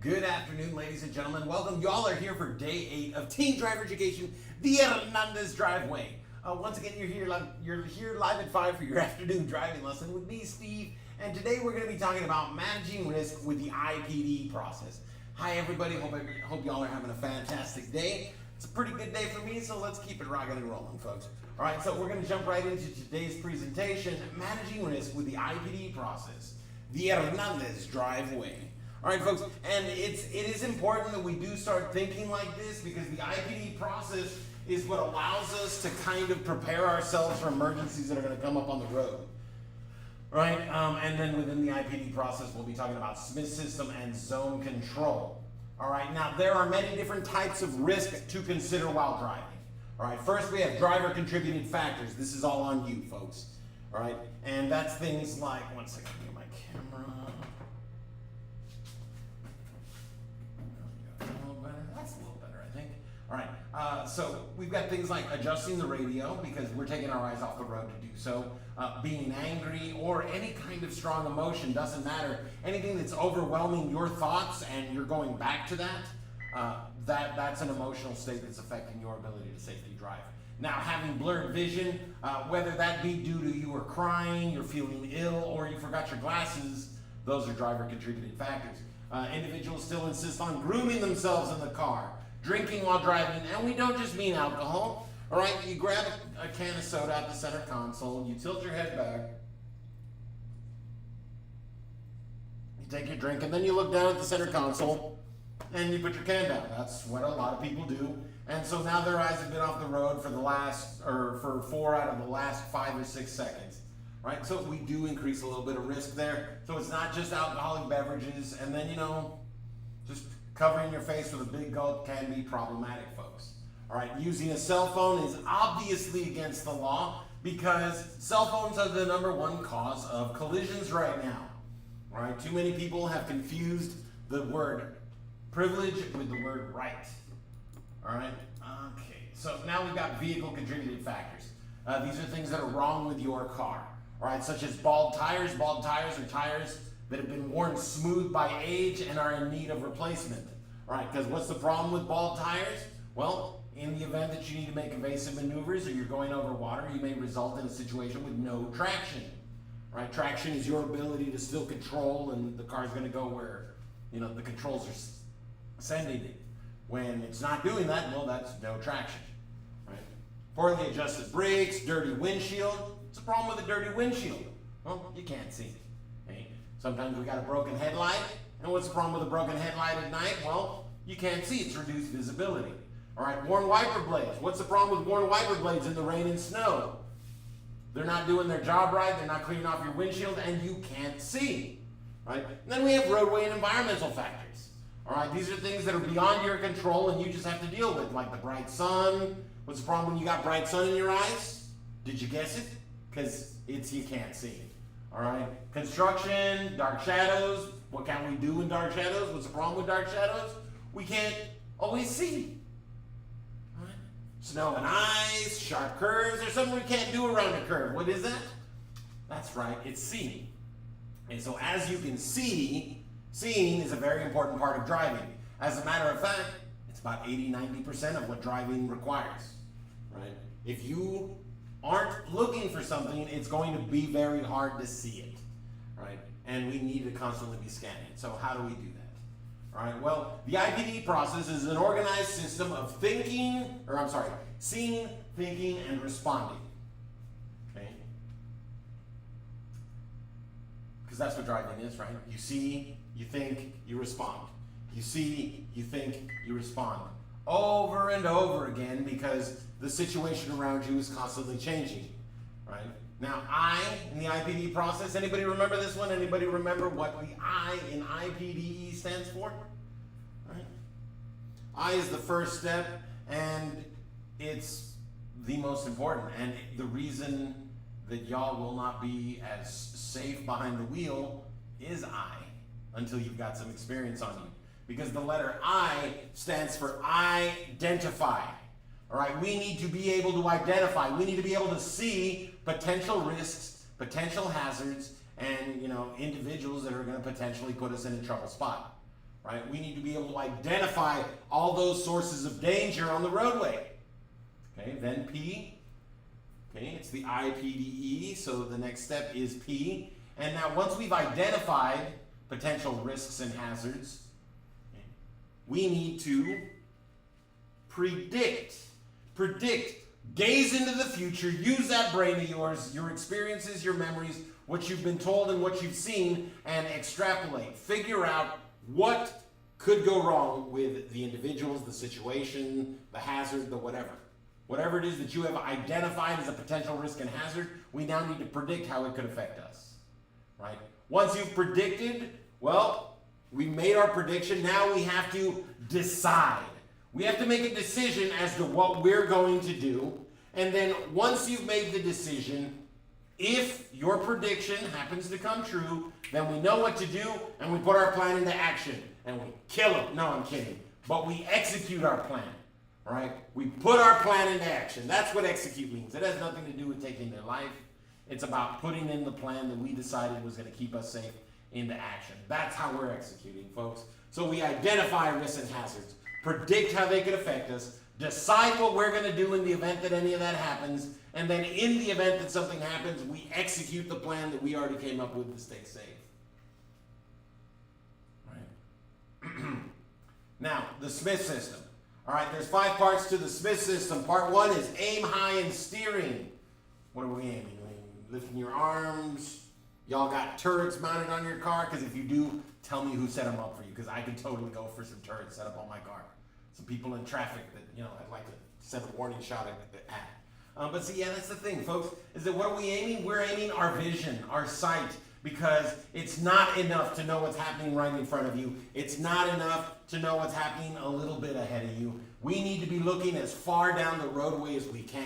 Good afternoon, ladies and gentlemen. Welcome. Y'all are here for day 8 of Teen Driver Education, the Hernandez Driveway. Once again, you're here live at 5 for your afternoon driving lesson with me, Steve. And today we're going to be talking about managing risk with the IPDE process. Hi, everybody. Hope y'all are having a fantastic day. It's a pretty good day for me, so let's keep it rocking and rolling, folks. All right, so we're going to jump right into today's presentation, managing risk with the IPDE process, the Hernandez Driveway. All right, folks, and it is important that we do start thinking like this because the IPDE process is what allows us to kind of prepare ourselves for emergencies that are going to come up on the road. Right? And then within the IPDE process, we'll be talking about Smith system and zone control. All right, now there are many different types of risk to consider while driving. All right, first we have driver contributed factors. This is all on you, folks. All right, and that's things like, one second, get my camera. That's a little better, I think. All right, so we've got things like adjusting the radio because we're taking our eyes off the road to do so. Being angry or any kind of strong emotion, doesn't matter. Anything that's overwhelming your thoughts and you're going back to that's an emotional state that's affecting your ability to safely drive. Now, having blurred vision, whether that be due to you were crying, you're feeling ill, or you forgot your glasses, those are driver contributed factors. Individuals still insist on grooming themselves in the car, drinking while driving, and we don't just mean alcohol. All right, you grab a can of soda at the center console, you tilt your head back, you take your drink, and then you look down at the center console, and you put your can down. That's what a lot of people do. And so now their eyes have been off the road for 4 out of the last 5 or 6 seconds. Right? So we do increase a little bit of risk there. So it's not just alcoholic beverages, and then, just covering your face with a big gulp can be problematic, folks. All right, using a cell phone is obviously against the law because cell phones are the #1 cause of collisions right now. All right, too many people have confused the word privilege with the word right. All right, okay. So now we've got vehicle contributed factors. These are things that are wrong with your car. All right, such as bald tires. Bald tires are tires that have been worn smooth by age and are in need of replacement. All right, because what's the problem with bald tires? Well, in the event that you need to make evasive maneuvers or you're going over water, you may result in a situation with no traction. All right, traction is your ability to still control, and the car's going to go where the controls are sending it. When it's not doing that, well, that's no traction. Right? Poorly adjusted brakes, dirty windshield. What's the problem with a dirty windshield? Well, you can't see. Okay? Sometimes we got a broken headlight, and what's the problem with a broken headlight at night? Well, you can't see. It's reduced visibility. All right, worn wiper blades. What's the problem with worn wiper blades in the rain and snow? They're not doing their job right. They're not cleaning off your windshield, and you can't see. Right? And then we have roadway and environmental factors. All right, these are things that are beyond your control and you just have to deal with, like the bright sun. What's the problem when you got bright sun in your eyes? Did you guess it? Because you can't see. All right, construction, dark shadows. What can we do in dark shadows? What's the problem with dark shadows? We can't always see. All right. Snow and ice, sharp curves. There's something we can't do around a curve. What is that? That's right, it's seeing. And so as you can see, seeing is a very important part of driving. As a matter of fact, it's about 80-90% of what driving requires. Right? If you aren't looking for something, it's going to be very hard to see it. Right? And we need to constantly be scanning. So how do we do that? All right, well, the IPDE process is an organized system of seeing, thinking, and responding. Okay? Because that's what driving is, right? You see, you think, you respond. You see, you think, you respond. Over and over again because the situation around you is constantly changing, right? Now, I in the IPDE process, anybody remember this one? Anybody remember what the I in IPDE stands for? Right? I is the first step, and it's the most important. And the reason that y'all will not be as safe behind the wheel is I, until you've got some experience on you. Because the letter I stands for identify. All right, we need to be able to identify. We need to be able to see potential risks, potential hazards, and individuals that are going to potentially put us in a trouble spot. right? We need to be able to identify all those sources of danger on the roadway. Okay, then P. Okay, it's the IPDE, so the next step is P. And now once we've identified potential risks and hazards, okay, we need to predict. Gaze into the future, use that brain of yours, your experiences, your memories, what you've been told and what you've seen, and extrapolate. Figure out what could go wrong with the individuals, the situation, the hazard, the whatever. Whatever it is that you have identified as a potential risk and hazard, we now need to predict how it could affect us, right? Once you've predicted, well, we made our prediction. Now we have to decide. We have to make a decision as to what we're going to do. And then once you've made the decision, if your prediction happens to come true, then we know what to do and we put our plan into action and we kill them. No, I'm kidding. But we execute our plan. Right? We put our plan into action. That's what execute means. It has nothing to do with taking their life. It's about putting in the plan that we decided was going to keep us safe into action. That's how we're executing, folks. So we identify risks and hazards, predict how they could affect us, decide what we're going to do in the event that any of that happens, and then in the event that something happens, we execute the plan that we already came up with to stay safe. Right? Now, the Smith system. All right, there's 5 parts to the Smith system. Part 1 is aim high and steering. What are we aiming? Lifting your arms. Y'all got turrets mounted on your car? Because if you do, tell me who set them up for you, because I could totally go for some turrets set up on my car. Some people in traffic that, I'd like to send a warning shot at. But see, yeah, that's the thing, folks, is that what are we aiming? We're aiming our vision, our sight, because it's not enough to know what's happening right in front of you. It's not enough to know what's happening a little bit ahead of you. We need to be looking as far down the roadway as we can.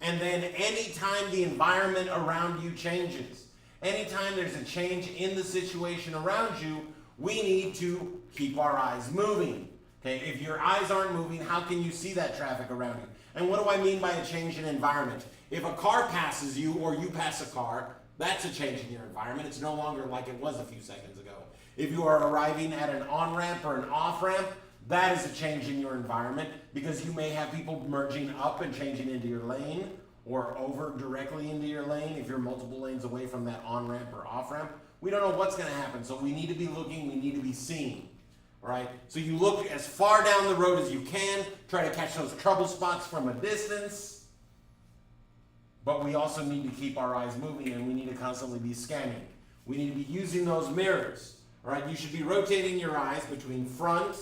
And then anytime the environment around you changes, anytime there's a change in the situation around you, we need to keep our eyes moving. Okay, if your eyes aren't moving, how can you see that traffic around you? And what do I mean by a change in environment? If a car passes you or you pass a car, that's a change in your environment. It's no longer like it was a few seconds ago. If you are arriving at an on-ramp or an off-ramp, that is a change in your environment, because you may have people merging up and changing into your lane or over directly into your lane if you're multiple lanes away from that on-ramp or off-ramp. We don't know what's going to happen, so we need to be looking, we need to be seeing. All right? So you look as far down the road as you can, try to catch those trouble spots from a distance, but we also need to keep our eyes moving, and we need to constantly be scanning. We need to be using those mirrors. All right? You should be rotating your eyes between front,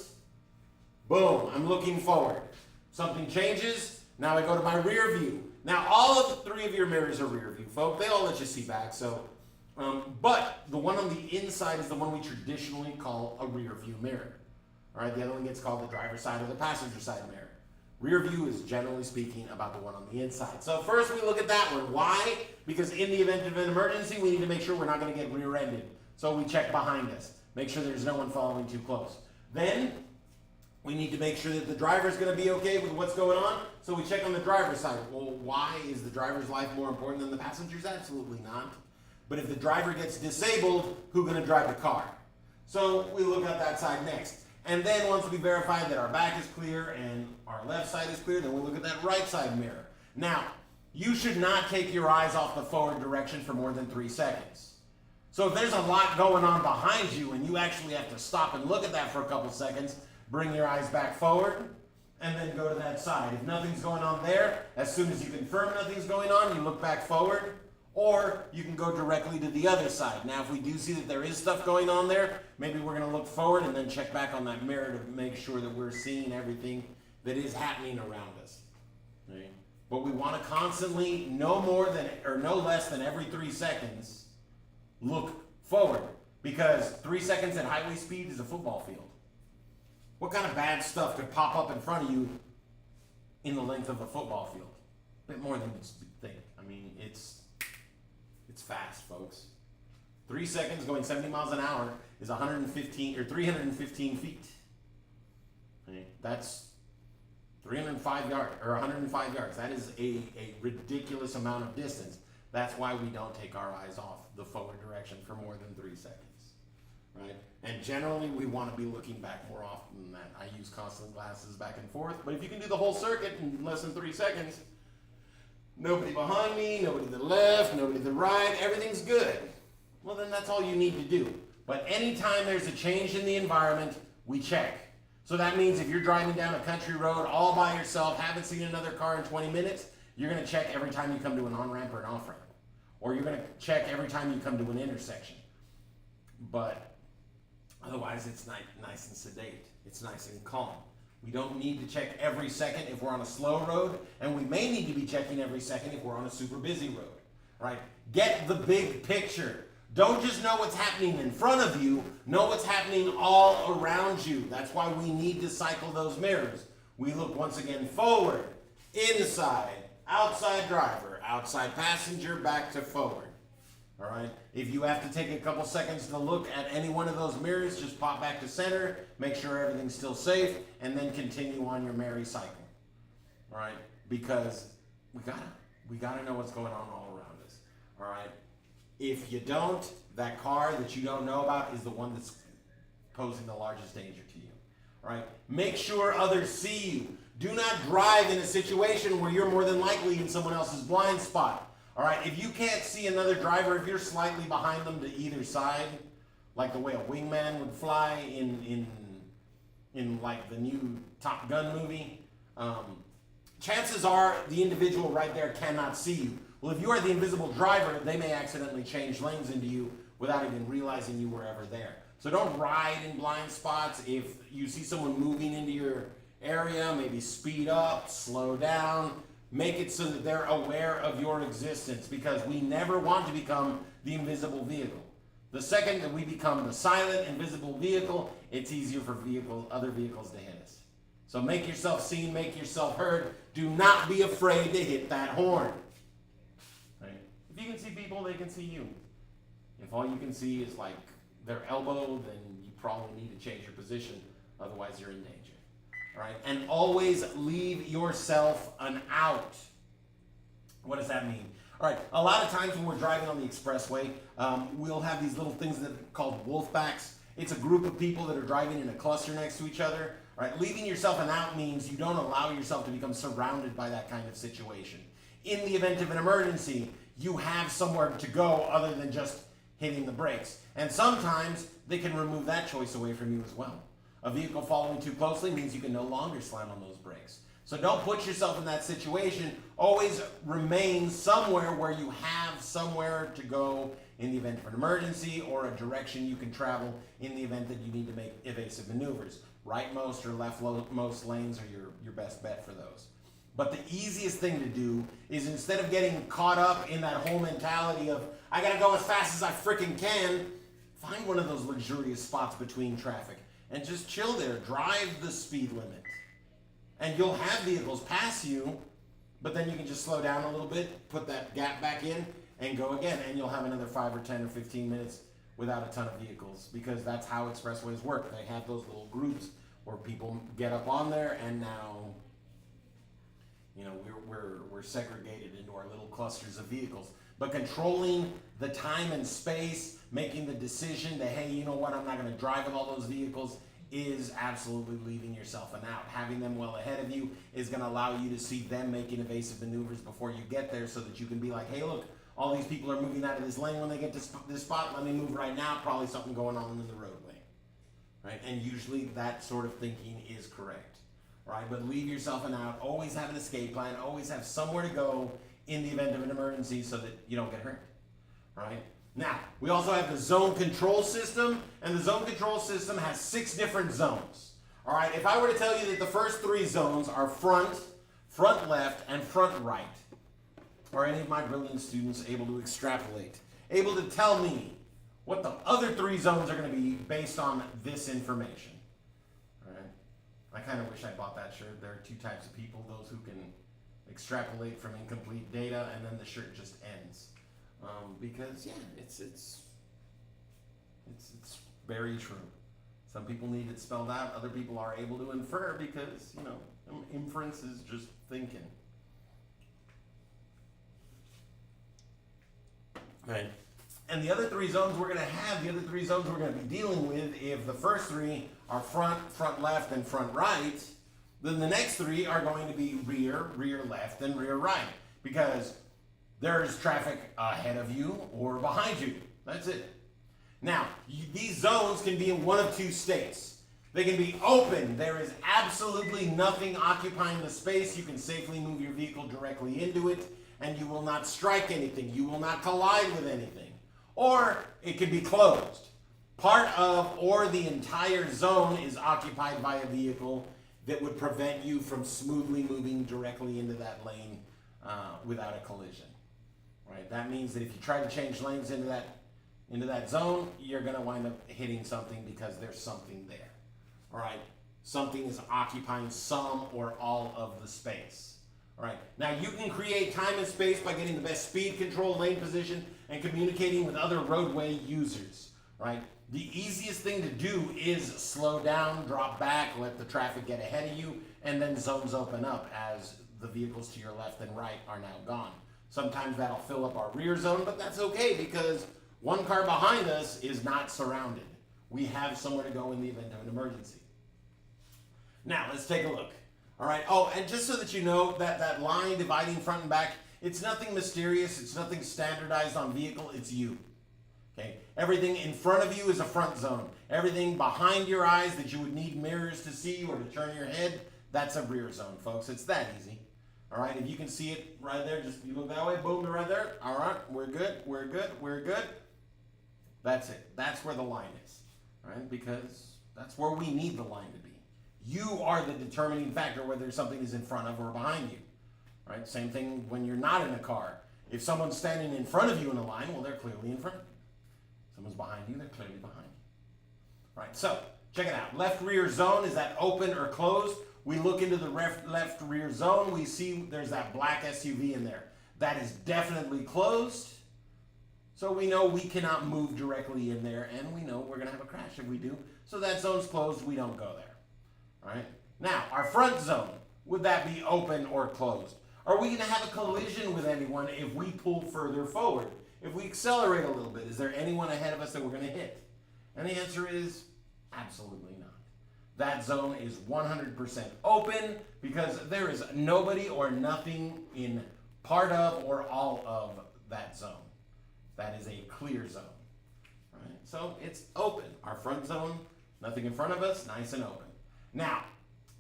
boom, I'm looking forward. Something changes, now I go to my rear view. Now all of the 3 of your mirrors are rear view, folks. They all let you see back, so but the one on the inside is the one we traditionally call a rear view mirror. All right, the other one gets called the driver's side or the passenger side mirror. Rear view is generally speaking about the one on the inside. So first we look at that one. Why? Because in the event of an emergency, we need to make sure we're not going to get rear-ended. So we check behind us. Make sure there's no one following too close. Then we need to make sure that the driver's going to be okay with what's going on. So we check on the driver's side. Well, why? Is the driver's life more important than the passenger's? Absolutely not. But if the driver gets disabled, who's going to drive the car? So we look at that side next. And then once we verify that our back is clear and our left side is clear, then we look at that right side mirror. Now, you should not take your eyes off the forward direction for more than 3 seconds. So if there's a lot going on behind you and you actually have to stop and look at that for a couple seconds, bring your eyes back forward and then go to that side. If nothing's going on there, as soon as you confirm nothing's going on, you look back forward. Or you can go directly to the other side. Now, if we do see that there is stuff going on there, maybe we're going to look forward and then check back on that mirror to make sure that we're seeing everything that is happening around us. Right? But we want to constantly, no more than or no less than every 3 seconds, look forward. Because 3 seconds at highway speed is a football field. What kind of bad stuff could pop up in front of you in the length of a football field? A bit more than you think. I mean, it's fast, folks. 3 seconds going 70 miles an hour is 115 or 315 feet. Okay, that's 305 yards or 105 yards. That is a ridiculous amount of distance. That's why we don't take our eyes off the forward direction for more than 3 seconds, right? And generally we want to be looking back more often than that. I use constant glasses back and forth, but if you can do the whole circuit in less than 3 seconds, nobody behind me, nobody to the left, nobody to the right, everything's good. Well, then that's all you need to do. But anytime there's a change in the environment, we check. So that means if you're driving down a country road all by yourself, haven't seen another car in 20 minutes, you're going to check every time you come to an on-ramp or an off-ramp. Or you're going to check every time you come to an intersection. But otherwise, it's nice and sedate. It's nice and calm. We don't need to check every second if we're on a slow road, and we may need to be checking every second if we're on a super busy road. Right? Get the big picture. Don't just know what's happening in front of you, know what's happening all around you. That's why we need to cycle those mirrors. We look once again forward, inside, outside driver, outside passenger, back to forward. All right? If you have to take a couple seconds to look at any one of those mirrors, just pop back to center, make sure everything's still safe, and then continue on your merry cycle. All right? Because we gotta know what's going on all around us. All right? If you don't, that car that you don't know about is the one that's posing the largest danger to you. All right? Make sure others see you. Do not drive in a situation where you're more than likely in someone else's blind spot. All right? If you can't see another driver, if you're slightly behind them to either side, like the way a wingman would fly in like the new Top Gun movie, chances are the individual right there cannot see you. Well, if you are the invisible driver, they may accidentally change lanes into you without even realizing you were ever there. So don't ride in blind spots. If you see someone moving into your area, maybe speed up, slow down, make it so that they're aware of your existence, because we never want to become the invisible vehicle. The second that we become the silent, invisible vehicle, it's easier for other vehicles to hit us. So make yourself seen, make yourself heard. Do not be afraid to hit that horn. Right? If you can see people, they can see you. If all you can see is like their elbow, then you probably need to change your position. Otherwise, you're in danger. All right? And always leave yourself an out. What does that mean? All right, a lot of times when we're driving on the expressway, we'll have these little things that are called wolfbacks. It's a group of people that are driving in a cluster next to each other. All right, leaving yourself an out means you don't allow yourself to become surrounded by that kind of situation. In the event of an emergency, you have somewhere to go other than just hitting the brakes. And sometimes they can remove that choice away from you as well. A vehicle following too closely means you can no longer slam on those brakes. So don't put yourself in that situation. Always remain somewhere where you have somewhere to go in the event of an emergency, or a direction you can travel in the event that you need to make evasive maneuvers. Rightmost or leftmost lanes are your best bet for those. But the easiest thing to do is, instead of getting caught up in that whole mentality of, I gotta go as fast as I freaking can, find one of those luxurious spots between traffic and just chill there. Drive the speed limit. And you'll have vehicles pass you, but then you can just slow down a little bit, put that gap back in, and go again. And you'll have another 5 or 10 or 15 minutes without a ton of vehicles, because that's how expressways work. They have those little groups where people get up on there, and now, you know, we're segregated into our little clusters of vehicles. But controlling the time and space, making the decision that, hey, you know what, I'm not going to drive with all those vehicles, is absolutely leaving yourself an out. Having them well ahead of you is going to allow you to see them making evasive maneuvers before you get there, so that you can be like, hey, look, all these people are moving out of this lane when they get to this spot. Let me move right now. Probably something going on in the roadway. Right? And usually that sort of thinking is correct. Right? But leave yourself an out. Always have an escape plan. Always have somewhere to go in the event of an emergency, so that you don't get hurt. Right? Now, we also have the zone control system, and the zone control system has 6 different zones. All right, if I were to tell you that the first 3 zones are front, front left, and front right, are any of my brilliant students able to extrapolate, able to tell me what the other 3 zones are going to be based on this information? All right, I kind of wish I bought that shirt. There are 2 types of people: those who can extrapolate from incomplete data, and then the shirt just ends. Because yeah, it's very true. Some people need it spelled out. Other people are able to infer, because, you know, inference is just thinking. Right. And the other three zones we're going to have, the other three zones we're going to be dealing with, if the first three are front, front left, and front right, then the next three are going to be rear, rear left, and rear right. Because there's traffic ahead of you or behind you. That's it. Now, these zones can be in one of two states. They can be open. There is absolutely nothing occupying the space. You can safely move your vehicle directly into it, and you will not strike anything. You will not collide with anything. Or it can be closed. Part of or the entire zone is occupied by a vehicle that would prevent you from smoothly moving directly into that lane without a collision. Right? That means that if you try to change lanes into that zone, you're going to wind up hitting something because there's something there. All right? Something is occupying some or all of the space. All right? Now, you can create time and space by getting the best speed control, lane position, and communicating with other roadway users. Right? The easiest thing to do is slow down, drop back, let the traffic get ahead of you, and then zones open up as the vehicles to your left and right are now gone. Sometimes that'll fill up our rear zone, but that's okay because one car behind us is not surrounded. We have somewhere to go in the event of an emergency. Now, let's take a look. All right. Oh, and just so that you know, that line dividing front and back, it's nothing mysterious. It's nothing standardized on vehicle. It's you. Okay. Everything in front of you is a front zone. Everything behind your eyes that you would need mirrors to see or to turn your head, that's a rear zone, folks. It's that easy. All right. If you can see it right there, just you look that way. Boom, they're right there. All right. We're good. We're good. We're good. That's it. That's where the line is. All right. Because that's where we need the line to be. You are the determining factor whether something is in front of or behind you. Right? Same thing when you're not in a car. If someone's standing in front of you in a line, well, they're clearly in front of you. Someone's behind you, they're clearly behind you. Right, so check it out. Left rear zone, is that open or closed? We look into the left rear zone, we see there's that black SUV in there. That is definitely closed. So we know we cannot move directly in there, and we know we're going to have a crash if we do. So that zone's closed, we don't go there. All right. Now, our front zone, would that be open or closed? Are we going to have a collision with anyone if we pull further forward? If we accelerate a little bit, is there anyone ahead of us that we're going to hit? And the answer is absolutely not. That zone is 100% open because there is nobody or nothing in part of or all of that zone. That is a clear zone. All right. So it's open. Our front zone, nothing in front of us, nice and open. Now,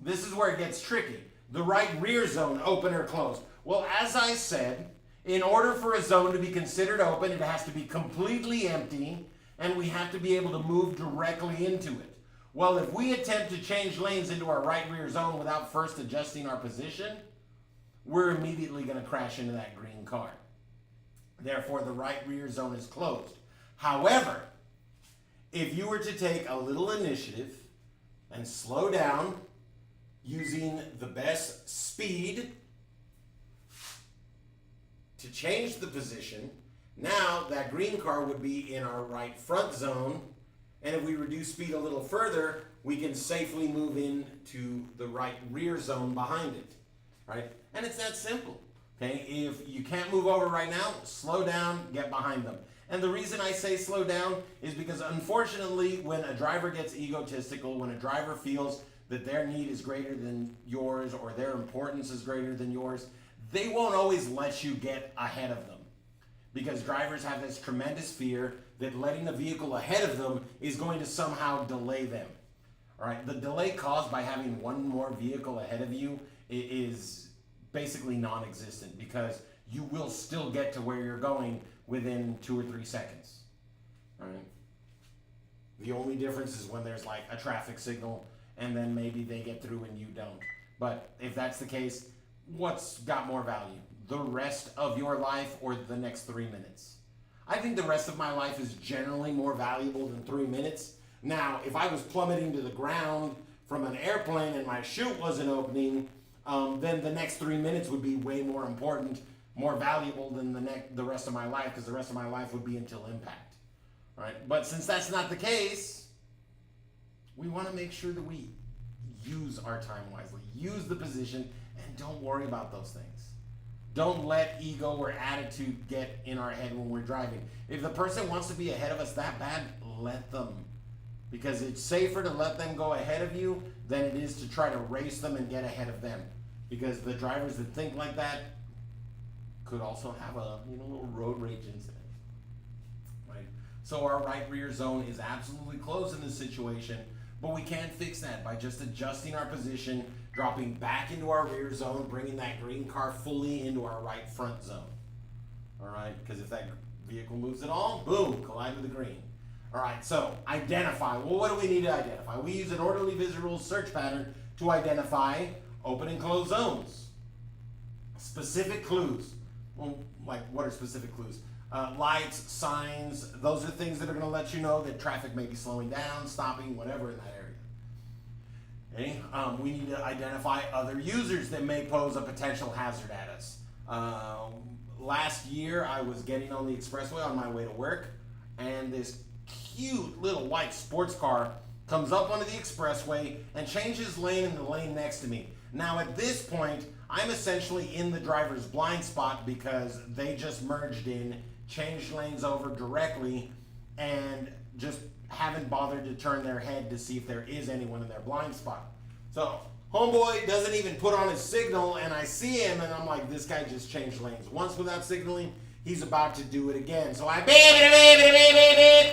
this is where it gets tricky. The right rear zone, open or closed? Well, as I said, in order for a zone to be considered open, it has to be completely empty, and we have to be able to move directly into it. Well, if we attempt to change lanes into our right rear zone without first adjusting our position, we're immediately going to crash into that green car. Therefore, the right rear zone is closed. However, if you were to take a little initiative and slow down using the best speed to change the position, now that green car would be in our right front zone, and if we reduce speed a little further, we can safely move into the right rear zone behind it, right? And it's that simple, okay? If you can't move over right now, slow down, get behind them. And the reason I say slow down is because unfortunately, when a driver gets egotistical, when a driver feels that their need is greater than yours or their importance is greater than yours, they won't always let you get ahead of them. Because drivers have this tremendous fear that letting a vehicle ahead of them is going to somehow delay them. All right, the delay caused by having one more vehicle ahead of you is basically non-existent because you will still get to where you're going within 2 or 3 seconds. All right. The only difference is when there's like a traffic signal and then maybe they get through and you don't. But if that's the case, what's got more value? The rest of your life or the next 3 minutes? I think the rest of my life is generally more valuable than 3 minutes. Now, if I was plummeting to the ground from an airplane and my chute wasn't opening, then the next 3 minutes would be way more important, more valuable than the rest of my life, because the rest of my life would be until impact. Right? But since that's not the case, we want to make sure that we use our time wisely, use the position, and don't worry about those things. Don't let ego or attitude get in our head when we're driving. If the person wants to be ahead of us that bad, let them. Because it's safer to let them go ahead of you than it is to try to race them and get ahead of them. Because the drivers that think like that could also have a little road rage incident. Right? So our right rear zone is absolutely closed in this situation, but we can fix that by just adjusting our position, dropping back into our rear zone, bringing that green car fully into our right front zone. All right, because if that vehicle moves at all, boom, collide with the green. All right, so identify. Well, what do we need to identify? We use an orderly visual search pattern to identify open and closed zones. Specific clues. Well, like what are specific clues? Lights, signs, those are things that are going to let you know that traffic may be slowing down, stopping, whatever in that area. Okay? We need to identify other users that may pose a potential hazard at us. Last year, I was getting on the expressway on my way to work, and this cute little white sports car comes up onto the expressway and changes lane in the lane next to me. Now, at this point, I'm essentially in the driver's blind spot because they just merged in, changed lanes over directly, and just haven't bothered to turn their head to see if there is anyone in their blind spot. So homeboy doesn't even put on his signal, and I see him, and I'm like, this guy just changed lanes once without signaling. He's about to do it again. So I beep, beep, beep, beep, beep,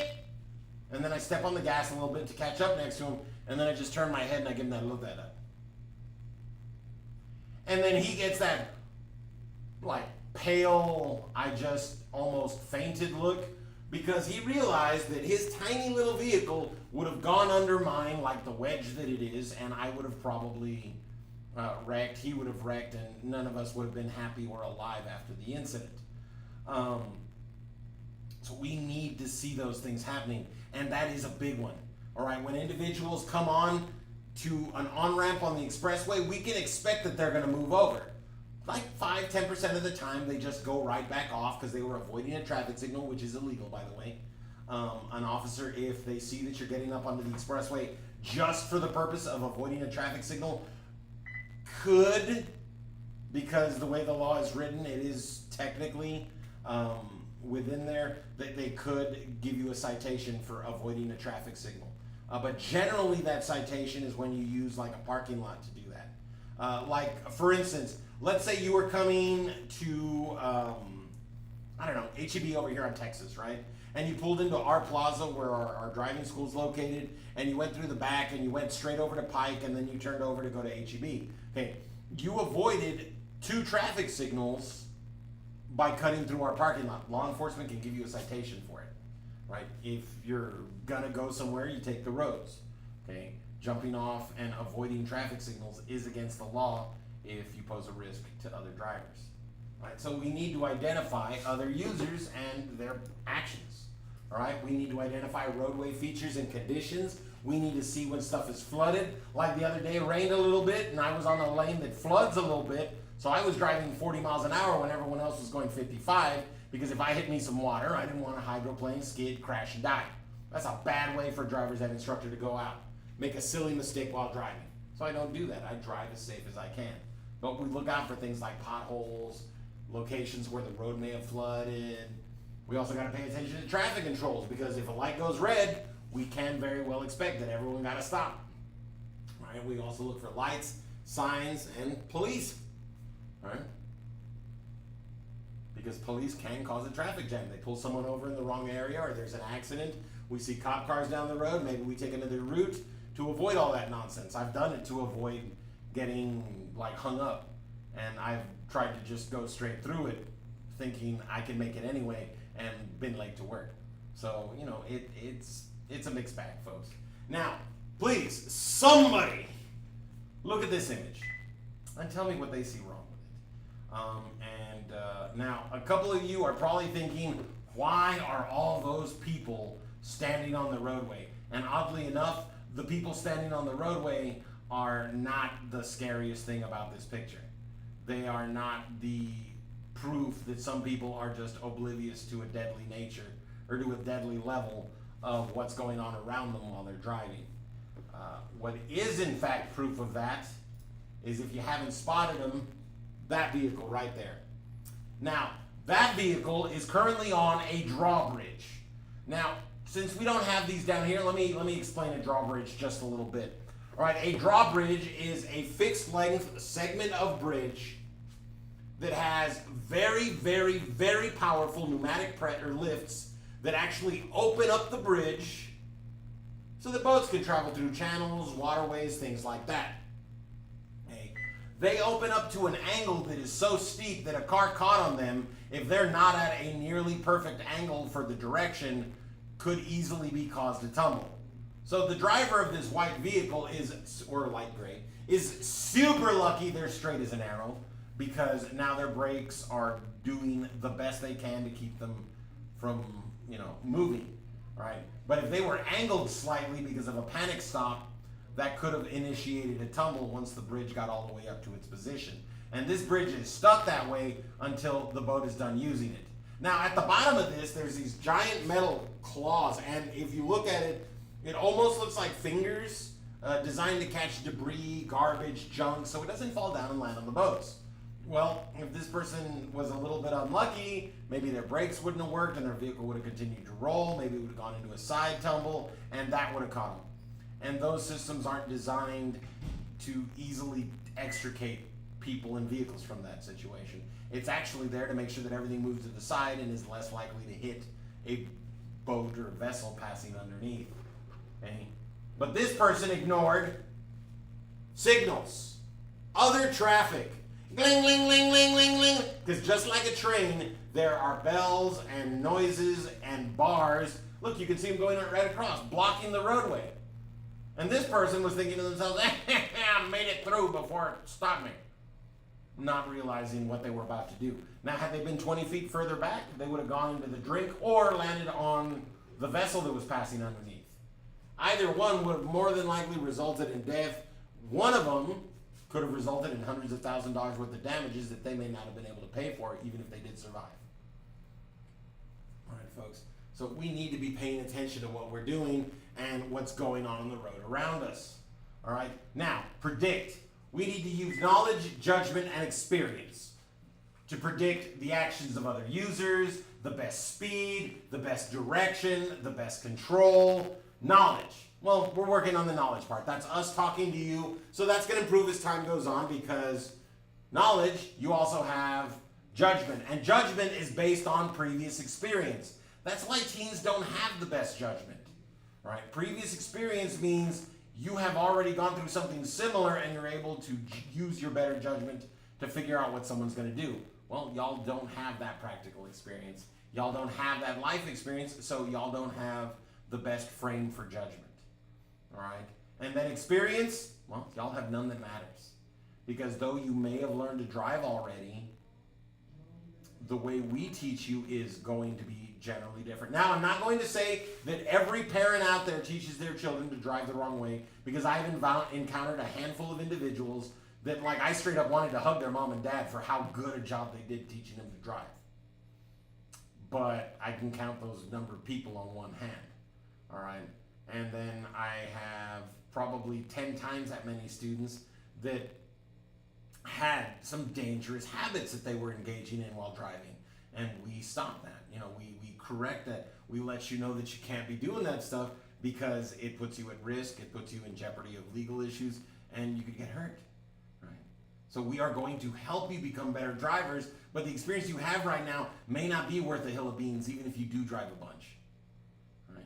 and then I step on the gas a little bit to catch up next to him, and then I just turn my head and I give him that look that up. And then he gets that like pale, I just almost fainted look, because he realized that his tiny little vehicle would have gone under mine like the wedge that it is, and I would have probably wrecked, he would have wrecked, and none of us would have been happy or alive after the incident. So we need to see those things happening, and that is a big one. All right, when individuals come on to an on-ramp on the expressway, we can expect that they're going to move over. Like 5-10% of the time, they just go right back off because they were avoiding a traffic signal, which is illegal, by the way. An officer, if they see that you're getting up onto the expressway just for the purpose of avoiding a traffic signal, could, because the way the law is written, it is technically within there, that they could give you a citation for avoiding a traffic signal. But generally that citation is when you use like a parking lot to do that. Like, for instance, let's say you were coming to, I don't know, HEB over here on Texas, right? And you pulled into our plaza where our driving school is located, and you went through the back and you went straight over to Pike, and then you turned over to go to HEB. Okay, you avoided 2 traffic signals by cutting through our parking lot. Law enforcement can give you a citation for it, right? If you're gonna go somewhere, you take the roads, okay? Jumping off and avoiding traffic signals is against the law if you pose a risk to other drivers, right? So we need to identify other users and their actions, all right? We need to identify roadway features and conditions. We need to see when stuff is flooded. Like the other day, it rained a little bit, and I was on a lane that floods a little bit, so I was driving 40 miles an hour when everyone else was going 55, because if I hit me some water, I didn't want to hydroplane, skid, crash, and die. That's a bad way for drivers that instructor to go out. Make a silly mistake while driving. So I don't do that. I drive as safe as I can. But we look out for things like potholes, locations where the road may have flooded. We also got to pay attention to traffic controls, because if a light goes red, we can very well expect that everyone got to stop. Right? We also look for lights, signs, and police. Right? Because police can cause a traffic jam. They pull someone over in the wrong area, or there's an accident. We see cop cars down the road. Maybe we take another route to avoid all that nonsense. I've done it to avoid getting like hung up, and I've tried to just go straight through it thinking I can make it anyway, and been late to work. So, you know, it's a mixed bag, folks. Now, please, somebody look at this image and tell me what they see wrong with it. Now, a couple of you are probably thinking, why are all those people standing on the roadway? And oddly enough, the people standing on the roadway are not the scariest thing about this picture. They are not the proof that some people are just oblivious to a deadly nature or to a deadly level of what's going on around them while they're driving. What is in fact proof of that is, if you haven't spotted them, that vehicle right there. Now, that vehicle is currently on a drawbridge. Now, since we don't have these down here, let me explain a drawbridge just a little bit. All right, a drawbridge is a fixed length segment of bridge that has very, very, very powerful pneumatic lifts that actually open up the bridge so that boats can travel through channels, waterways, things like that. Okay. They open up to an angle that is so steep that a car caught on them, if they're not at a nearly perfect angle for the direction, could easily be caused to tumble. So the driver of this white vehicle is, or light gray, is super lucky they're straight as an arrow, because now their brakes are doing the best they can to keep them from, moving, right? But if they were angled slightly because of a panic stop, that could have initiated a tumble once the bridge got all the way up to its position. And this bridge is stuck that way until the boat is done using it. Now, at the bottom of this, there's these giant metal claws, and if you look at it, it almost looks like fingers designed to catch debris, garbage, junk, so it doesn't fall down and land on the boats. Well, if this person was a little bit unlucky, maybe their brakes wouldn't have worked and their vehicle would have continued to roll, maybe it would have gone into a side tumble, and that would have caught them. And those systems aren't designed to easily extricate people and vehicles from that situation. It's actually there to make sure that everything moves to the side and is less likely to hit a boat or vessel passing underneath. Okay? But this person ignored signals, other traffic. Gling, gling, gling, gling, gling, gling. Because just like a train, there are bells and noises and bars. Look, you can see them going right across, blocking the roadway. And this person was thinking to themselves, I made it through before it stopped me. Not realizing what they were about to do. Now, had they been 20 feet further back, they would have gone into the drink or landed on the vessel that was passing underneath. Either one would have more than likely resulted in death. One of them could have resulted in hundreds of thousands of dollars worth of damages that they may not have been able to pay for, even if they did survive. All right, folks. So we need to be paying attention to what we're doing and what's going on the road around us. All right. Now, predict. We need to use knowledge, judgment, and experience to predict the actions of other users, the best speed, the best direction, the best control. Knowledge. Well, we're working on the knowledge part. That's us talking to you. So that's going to improve as time goes on, because knowledge, you also have judgment. And judgment is based on previous experience. That's why teens don't have the best judgment. Right? Previous experience means you have already gone through something similar and you're able to use your better judgment to figure out what someone's going to do. Well, y'all don't have that practical experience. Y'all don't have that life experience, so y'all don't have the best frame for judgment. All right? And then experience, well, y'all have none that matters. Because though you may have learned to drive already, the way we teach you is going to be generally different. Now, I'm not going to say that every parent out there teaches their children to drive the wrong way, because I've encountered a handful of individuals that, I straight up wanted to hug their mom and dad for how good a job they did teaching them to drive. But I can count those number of people on one hand. All right? And then I have probably 10 times that many students that had some dangerous habits that they were engaging in while driving. And we stop that. We correct that. We let you know that you can't be doing that stuff because it puts you at risk, it puts you in jeopardy of legal issues, and you could get hurt. Right? So we are going to help you become better drivers, but the experience you have right now may not be worth a hill of beans, even if you do drive a bunch. Right?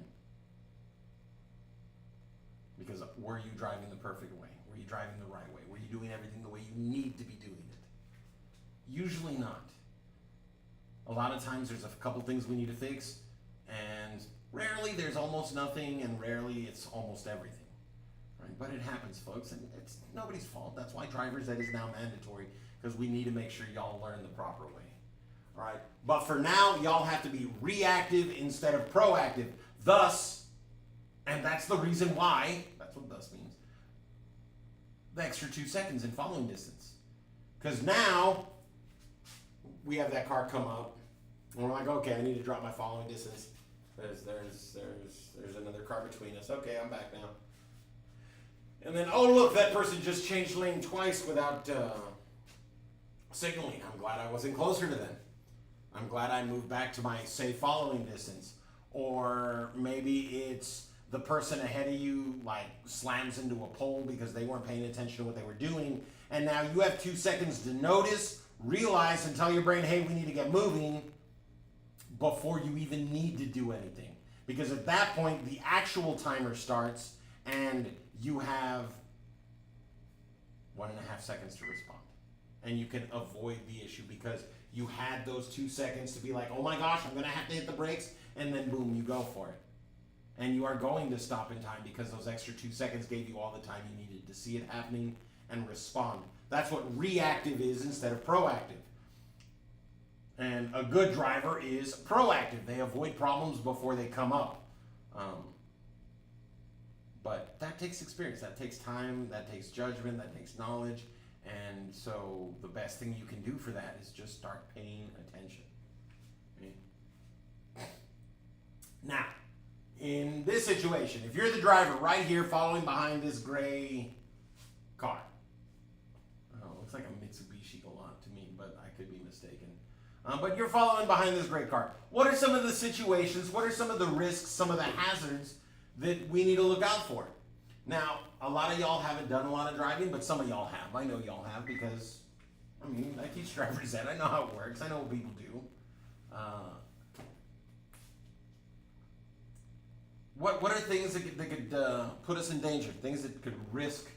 Because were you driving the perfect way? Were you driving the right way? Were you doing everything the way you need to be doing it? Usually not. A lot of times there's a couple things we need to fix, and rarely there's almost nothing, and rarely it's almost everything. Right? But it happens, folks, and it's nobody's fault. That's why driver's ed is now mandatory, because we need to make sure y'all learn the proper way. All right? But for now, y'all have to be reactive instead of proactive. Thus, and that's the reason why, that's what thus means, the extra 2 seconds in following distance. Because now, we have that car come up, and we're like, okay, I need to drop my following distance. There's another car between us. Okay, I'm back now. And then, oh look, that person just changed lane twice without signaling. I'm glad I wasn't closer to them. I'm glad I moved back to my safe following distance. Or maybe it's the person ahead of you like slams into a pole because they weren't paying attention to what they were doing. And now you have 2 seconds to notice, realize, and tell your brain, hey, we need to get moving before you even need to do anything. Because at that point, the actual timer starts and you have 1.5 seconds to respond. And you can avoid the issue because you had those 2 seconds to be like, oh my gosh, I'm gonna have to hit the brakes, and then boom, you go for it. And you are going to stop in time because those extra 2 seconds gave you all the time you needed to see it happening and respond. That's what reactive is instead of proactive. And a good driver is proactive. They avoid problems before they come up. But that takes experience, that takes time, that takes judgment, that takes knowledge. And so the best thing you can do for that is just start paying attention. Okay? Now, in this situation, if you're the driver right here following behind this gray car, oh, it looks like a Mitsubishi a lot to me, but I could be mistaken. But you're following behind this gray car. What are some of the situations, what are some of the risks, some of the hazards that we need to look out for? Now, a lot of y'all haven't done a lot of driving, but some of y'all have. I know y'all have because, I mean, I teach driver's ed. I know how it works. I know what people do. What are things that could put us in danger? Things that could risk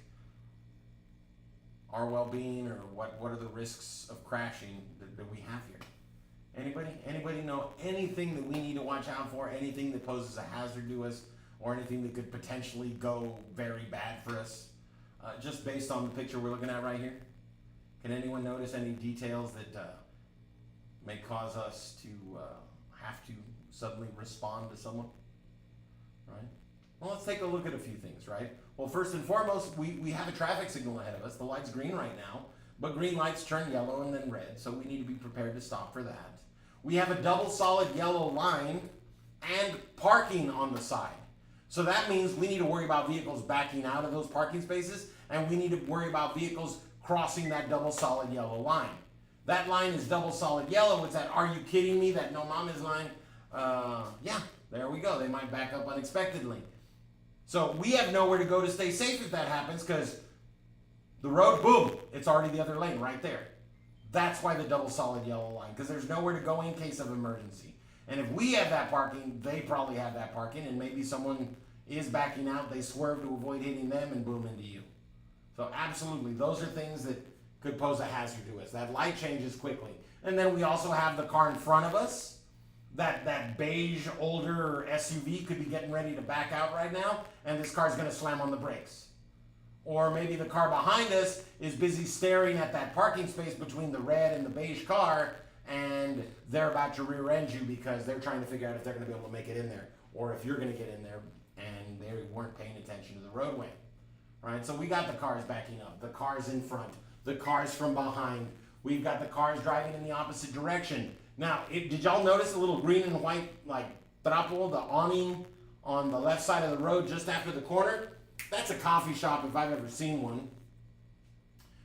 our well-being, or what are the risks of crashing that we have here? Anybody know anything that we need to watch out for? Anything that poses a hazard to us? Or anything that could potentially go very bad for us, just based on the picture we're looking at right here? Can anyone notice any details that may cause us to have to suddenly respond to someone? Right? Well, let's take a look at a few things, right? Well, first and foremost, we have a traffic signal ahead of us. The light's green right now, but green lights turn yellow and then red, so we need to be prepared to stop for that. We have a double solid yellow line and parking on the side. So that means we need to worry about vehicles backing out of those parking spaces, and we need to worry about vehicles crossing that double solid yellow line. That line is double solid yellow. It's that "are you kidding me?" that "no mames" line. Yeah, there we go. They might back up unexpectedly. So we have nowhere to go to stay safe if that happens, because the road, boom, it's already the other lane right there. That's why the double solid yellow line, because there's nowhere to go in case of emergency. And if we have that parking, they probably have that parking, and maybe someone is backing out, they swerve to avoid hitting them, and boom, into you. So absolutely, those are things that could pose a hazard to us. That light changes quickly. And then we also have the car in front of us. That beige, older SUV could be getting ready to back out right now, and this car's gonna slam on the brakes. Or maybe the car behind us is busy staring at that parking space between the red and the beige car, and they're about to rear end you because they're trying to figure out if they're going to be able to make it in there, or if you're going to get in there, and they weren't paying attention to the roadway. Right? So we got the cars backing up, the cars in front, the cars from behind. We've got the cars driving in the opposite direction. Now, did y'all notice a little green and white, like, trapo, the awning on the left side of the road just after the corner? That's a coffee shop if I've ever seen one.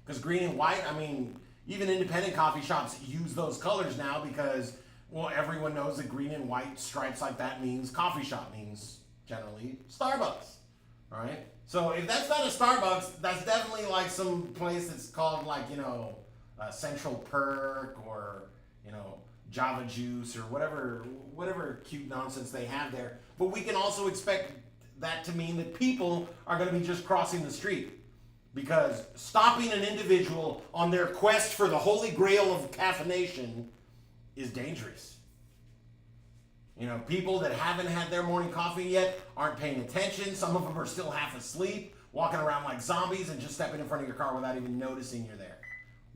Because green and white, I mean, even independent coffee shops use those colors now because, well, everyone knows that green and white stripes like that means coffee shop, means generally Starbucks, all right? So if that's not a Starbucks, that's definitely like some place that's called, like, you know, Central Perk, or, you know, Java Juice, or whatever cute nonsense they have there. But we can also expect that to mean that people are going to be just crossing the street. Because stopping an individual on their quest for the holy grail of caffeination is dangerous. You know, people that haven't had their morning coffee yet aren't paying attention. Some of them are still half asleep, walking around like zombies and just stepping in front of your car without even noticing you're there.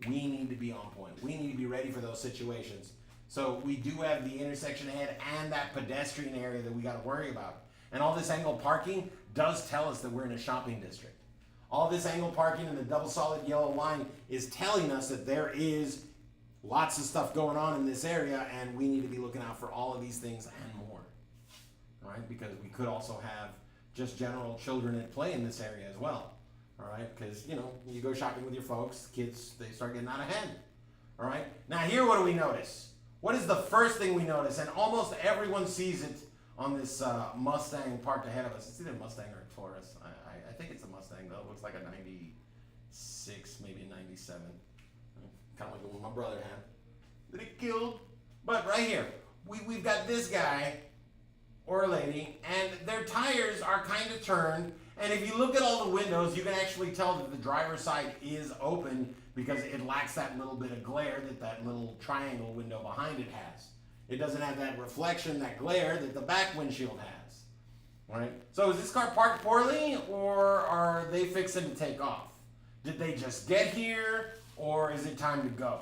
We need to be on point. We need to be ready for those situations. So we do have the intersection ahead and that pedestrian area that we got to worry about. And all this angled parking does tell us that we're in a shopping district. All this angled parking and the double solid yellow line is telling us that there is lots of stuff going on in this area, and we need to be looking out for all of these things and more, right? Because we could also have just general children at play in this area as well, all right? Because, you know, you go shopping with your folks, kids, they start getting out of hand, all right? Now here, what do we notice? What is the first thing we notice? And almost everyone sees it on this Mustang parked ahead of us. It's either a Mustang or a Taurus. I think it's a Mustang, though. It looks like a 96, maybe a 97. Kind of like the one my brother had. That he killed. But right here, we've got this guy or a lady, and their tires are kind of turned. And if you look at all the windows, you can actually tell that the driver's side is open because it lacks that little bit of glare that that little triangle window behind it has. It doesn't have that reflection, that glare that the back windshield has. Right? So is this car parked poorly, or are they fixing to take off? Did they just get here, or is it time to go?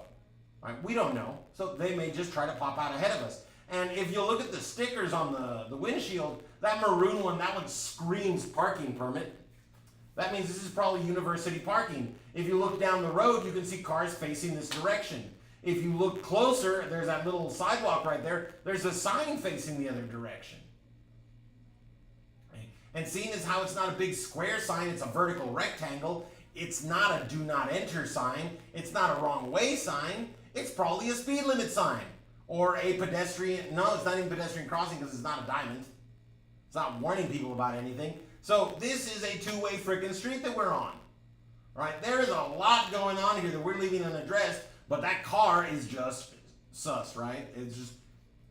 Right? We don't know. So they may just try to pop out ahead of us. And if you look at the stickers on the windshield, that maroon one, that one screams parking permit. That means this is probably university parking. If you look down the road, you can see cars facing this direction. If you look closer, there's that little sidewalk right there. There's a sign facing the other direction. And seeing as how it's not a big square sign, it's a vertical rectangle. It's not a do not enter sign. It's not a wrong way sign. It's probably a speed limit sign. Or a pedestrian, no, it's not even pedestrian crossing because it's not a diamond. It's not warning people about anything. So this is a two-way freaking street that we're on. Right? There is a lot going on here that we're leaving unaddressed, but that car is just sus, right? It's just,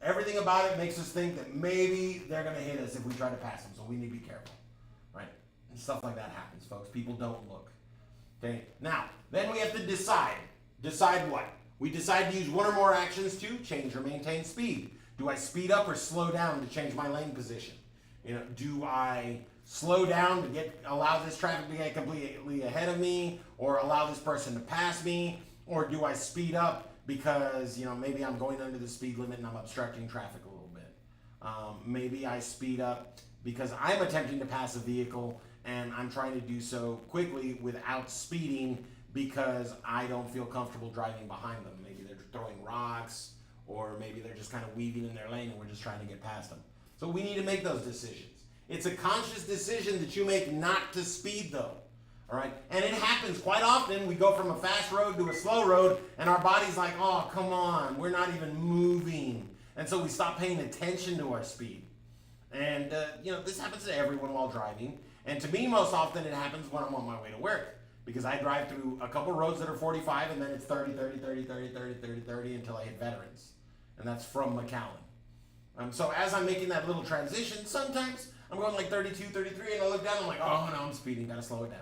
everything about it makes us think that maybe they're going to hit us if we try to pass them, so we need to be careful. Right? And stuff like that happens, folks. People don't look. Okay? Now, then we have to decide. Decide what? We decide to use one or more actions to change or maintain speed. Do I speed up or slow down to change my lane position? Do I slow down to allow this traffic to get completely ahead of me, or allow this person to pass me? Or do I speed up because, maybe I'm going under the speed limit and I'm obstructing traffic a little bit? Maybe I speed up because I'm attempting to pass a vehicle and I'm trying to do so quickly without speeding because I don't feel comfortable driving behind them. Maybe they're throwing rocks, or maybe they're just kind of weaving in their lane and we're just trying to get past them. So we need to make those decisions. It's a conscious decision that you make not to speed, though. All right? And it happens quite often. We go from a fast road to a slow road, and our body's like, oh, come on, we're not even moving. And so we stop paying attention to our speed. And, this happens to everyone while driving. And to me, most often it happens when I'm on my way to work. Because I drive through a couple roads that are 45, and then it's 30, 30, 30, 30, 30, 30, 30 until I hit Veterans. And that's from McAllen. So as I'm making that little transition, sometimes I'm going like 32, 33, and I look down, I'm like, oh no, I'm speeding, gotta slow it down.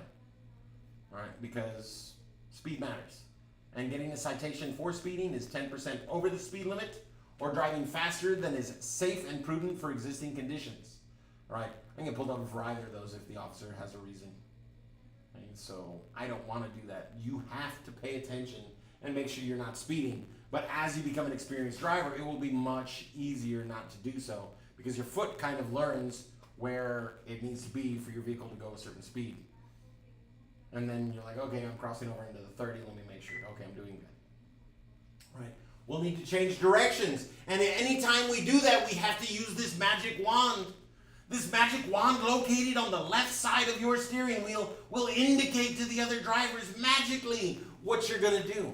All right, because speed matters. And getting a citation for speeding is 10% over the speed limit, or driving faster than is safe and prudent for existing conditions. All right, I can get pulled over for either of those if the officer has a reason. And so I don't want to do that. You have to pay attention and make sure you're not speeding. But as you become an experienced driver, it will be much easier not to do so, because your foot kind of learns where it needs to be for your vehicle to go a certain speed. And then you're like, okay, I'm crossing over into the 30. Let me make sure. Okay, I'm doing that. Right? We'll need to change directions. And anytime we do that, we have to use this magic wand. This magic wand located on the left side of your steering wheel will indicate to the other drivers magically what you're going to do.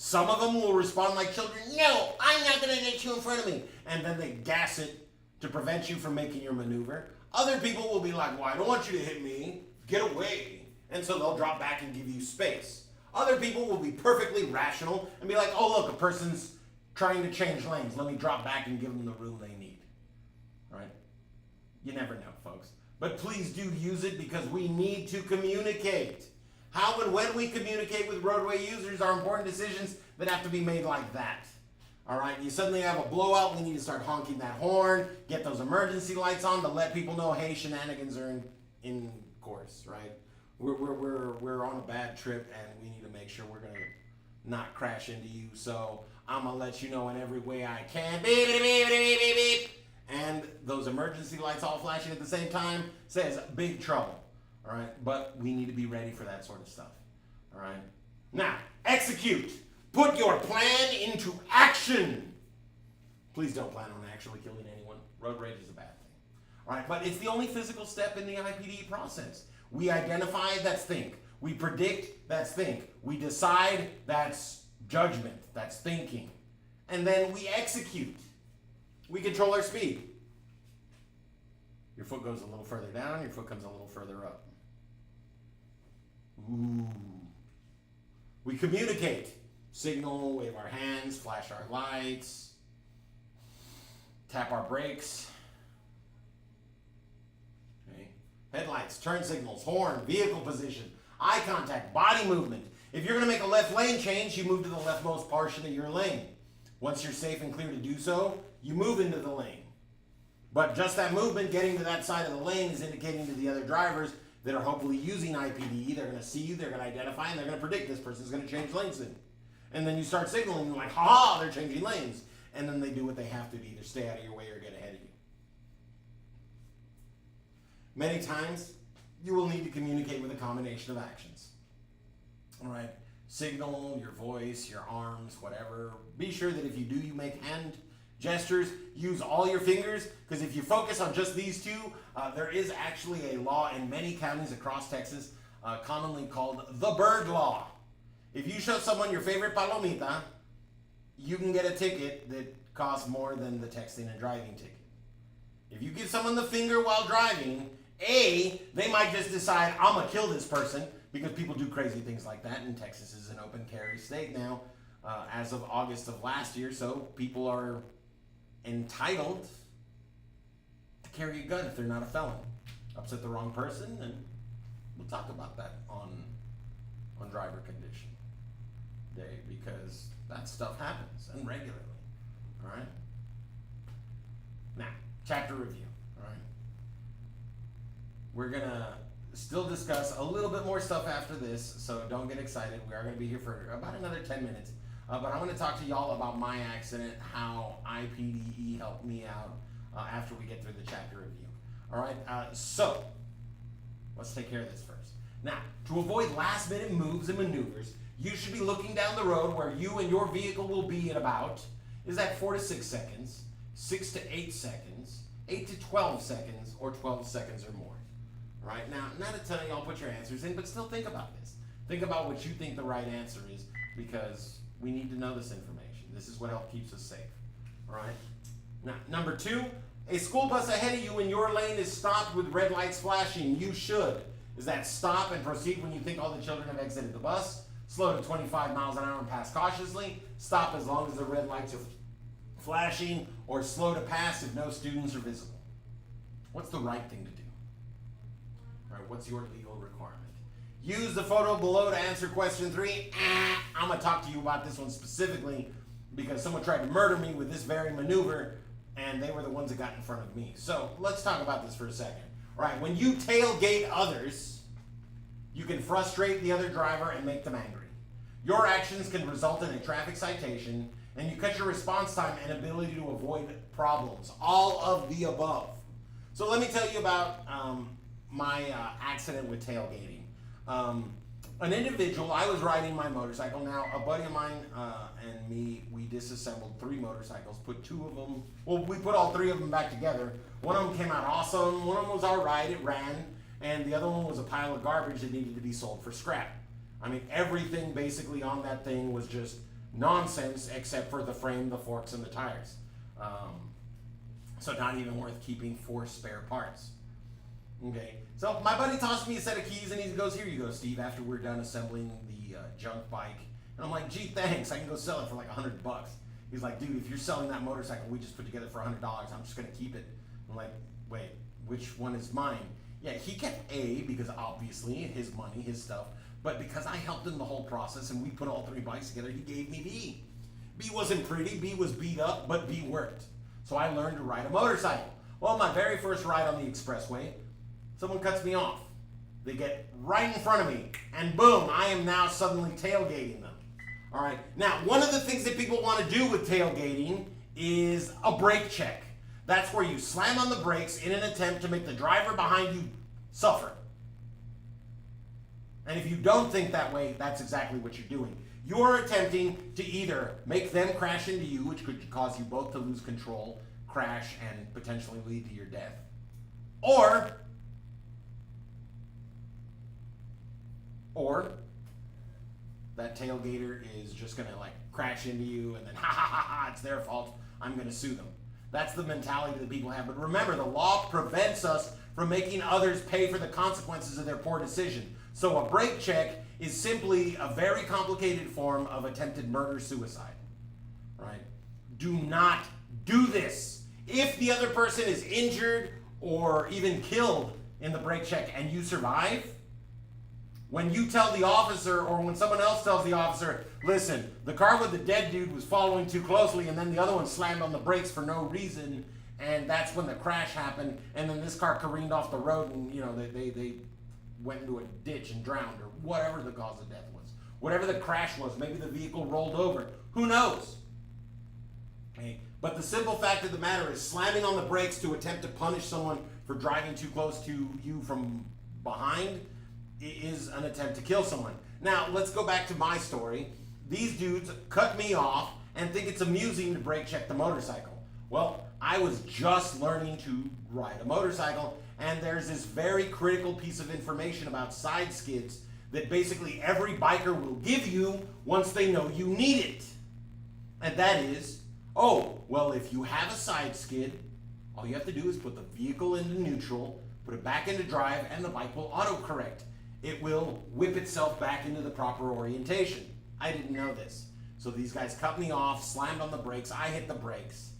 Some of them will respond like children, no, I'm not going to get you in front of me. And then they gas it to prevent you from making your maneuver. Other people will be like, well, I don't want you to hit me. Get away. And so they'll drop back and give you space. Other people will be perfectly rational and be like, oh, look, a person's trying to change lanes. Let me drop back and give them the room they need. All right? You never know, folks. But please do use it, because we need to communicate. How and when we communicate with roadway users are important decisions that have to be made like that. All right, you suddenly have a blowout, we need to start honking that horn, get those emergency lights on to let people know, hey, shenanigans are in course, right? We're on a bad trip, and we need to make sure we're gonna not crash into you. So I'm gonna let you know in every way I can. Beep, beep, beep, beep, beep, beep. And those emergency lights all flashing at the same time says big trouble. All right, but we need to be ready for that sort of stuff. All right, now execute. Put your plan into action. Please don't plan on actually killing anyone. Road rage is a bad thing. All right, but it's the only physical step in the IPDE process. We identify, that's think. We predict, that's think. We decide, that's judgment, that's thinking. and then we execute. We control our speed. Your foot goes a little further down, your foot comes a little further up. Ooh. We communicate. Signal, wave our hands, flash our lights, tap our brakes. Okay. Headlights, turn signals, horn, vehicle position, eye contact, body movement. If you're going to make a left lane change, you move to the leftmost portion of your lane. Once you're safe and clear to do so, you move into the lane. But just that movement, getting to that side of the lane, is indicating to the other drivers that are hopefully using IPDE, they're going to see you, they're going to identify, and they're going to predict this person's going to change lanes soon. And then you start signaling, like, ha, they're changing lanes. And then they do what they have to either stay out of your way or get ahead of you. Many times, you will need to communicate with a combination of actions. All right, signal, your voice, your arms, whatever. Be sure that if you do, you make hand gestures, use all your fingers, because if you focus on just these two, there is actually a law in many counties across Texas, commonly called the bird law. If you show someone your favorite palomita, you can get a ticket that costs more than the texting and driving ticket. If you give someone the finger while driving, they might just decide, I'm going to kill this person, because people do crazy things like that, and Texas is an open carry state now, as of August of last year, so people are entitled to carry a gun if they're not a felon. Upset the wrong person, and we'll talk about that on driver condition day, because that stuff happens, and regularly. All right? Now, chapter review. All right? We're going to still discuss a little bit more stuff after this, so don't get excited. We are going to be here for about another 10 minutes. But I want to talk to y'all about my accident, how IPDE helped me out after we get through the chapter review. All right? So, let's take care of this first. Now, to avoid last-minute moves and maneuvers, you should be looking down the road where you and your vehicle will be in about, is that 4 to 6 seconds, 6 to 8 seconds, 8 to 12 seconds, or 12 seconds or more. All right? Now, not a ton of y'all put your answers in, but still think about this. Think about what you think the right answer is, because we need to know this information. This is what helps keeps us safe. All right? Now, number 2, a school bus ahead of you in your lane is stopped with red lights flashing. You should. Is that stop and proceed when you think all the children have exited the bus? Slow to 25 miles an hour and pass cautiously. Stop as long as the red lights are flashing, or slow to pass if no students are visible. What's the right thing to do? All right, what's your legal requirement? Use the photo below to answer question 3. I'm going to talk to you about this one specifically because someone tried to murder me with this very maneuver, and they were the ones that got in front of me. So let's talk about this for a second. All right, when you tailgate others, you can frustrate the other driver and make them angry. Your actions can result in a traffic citation, and you cut your response time and ability to avoid problems. All of the above. So let me tell you about my accident with tailgating. An individual, I was riding my motorcycle. Now, a buddy of mine and me, we disassembled 3 motorcycles, put 2 of them, well, we put all 3 of them back together. One of them came out awesome, one of them was all right, it ran, and the other one was a pile of garbage that needed to be sold for scrap. I mean, everything basically on that thing was just nonsense except for the frame, the forks, and the tires. So not even worth keeping 4 spare parts. Okay, so my buddy tossed me a set of keys and he goes, "Here you go, Steve," after we're done assembling the junk bike. And I'm like, "Gee, thanks, I can go sell it for like $100. He's like, "Dude, if you're selling that motorcycle we just put together for $100, I'm just gonna keep it." I'm like, "Wait, which one is mine?" Yeah, he kept A because obviously his money, his stuff, but because I helped him the whole process and we put all 3 bikes together, he gave me B. B wasn't pretty, B was beat up, but B worked. So I learned to ride a motorcycle. Well, my very first ride on the expressway, someone cuts me off. They get right in front of me, and boom, I am now suddenly tailgating them. All right. Now, one of the things that people want to do with tailgating is a brake check. That's where you slam on the brakes in an attempt to make the driver behind you suffer. And if you don't think that way, that's exactly what you're doing. You're attempting to either make them crash into you, which could cause you both to lose control, crash, and potentially lead to your death, or that tailgater is just gonna like crash into you and then ha ha ha ha, it's their fault, I'm gonna sue them. That's the mentality that people have. But remember, the law prevents us from making others pay for the consequences of their poor decision. So a brake check is simply a very complicated form of attempted murder-suicide, right? Do not do this. If the other person is injured or even killed in the brake check and you survive, when you tell the officer or when someone else tells the officer, listen, the car with the dead dude was following too closely and then the other one slammed on the brakes for no reason, and that's when the crash happened, and then this car careened off the road and they went into a ditch and drowned, or whatever the cause of death was. Whatever the crash was, maybe the vehicle rolled over. Who knows? Okay. But the simple fact of the matter is slamming on the brakes to attempt to punish someone for driving too close to you from behind is an attempt to kill someone. Now, let's go back to my story. These dudes cut me off and think it's amusing to brake check the motorcycle. Well, I was just learning to ride a motorcycle, and there's this very critical piece of information about side skids that basically every biker will give you once they know you need it. And that is, oh, well, if you have a side skid, all you have to do is put the vehicle into neutral, put it back into drive, and the bike will autocorrect. It will whip itself back into the proper orientation. I didn't know this. So these guys cut me off, slammed on the brakes, I hit the brakes.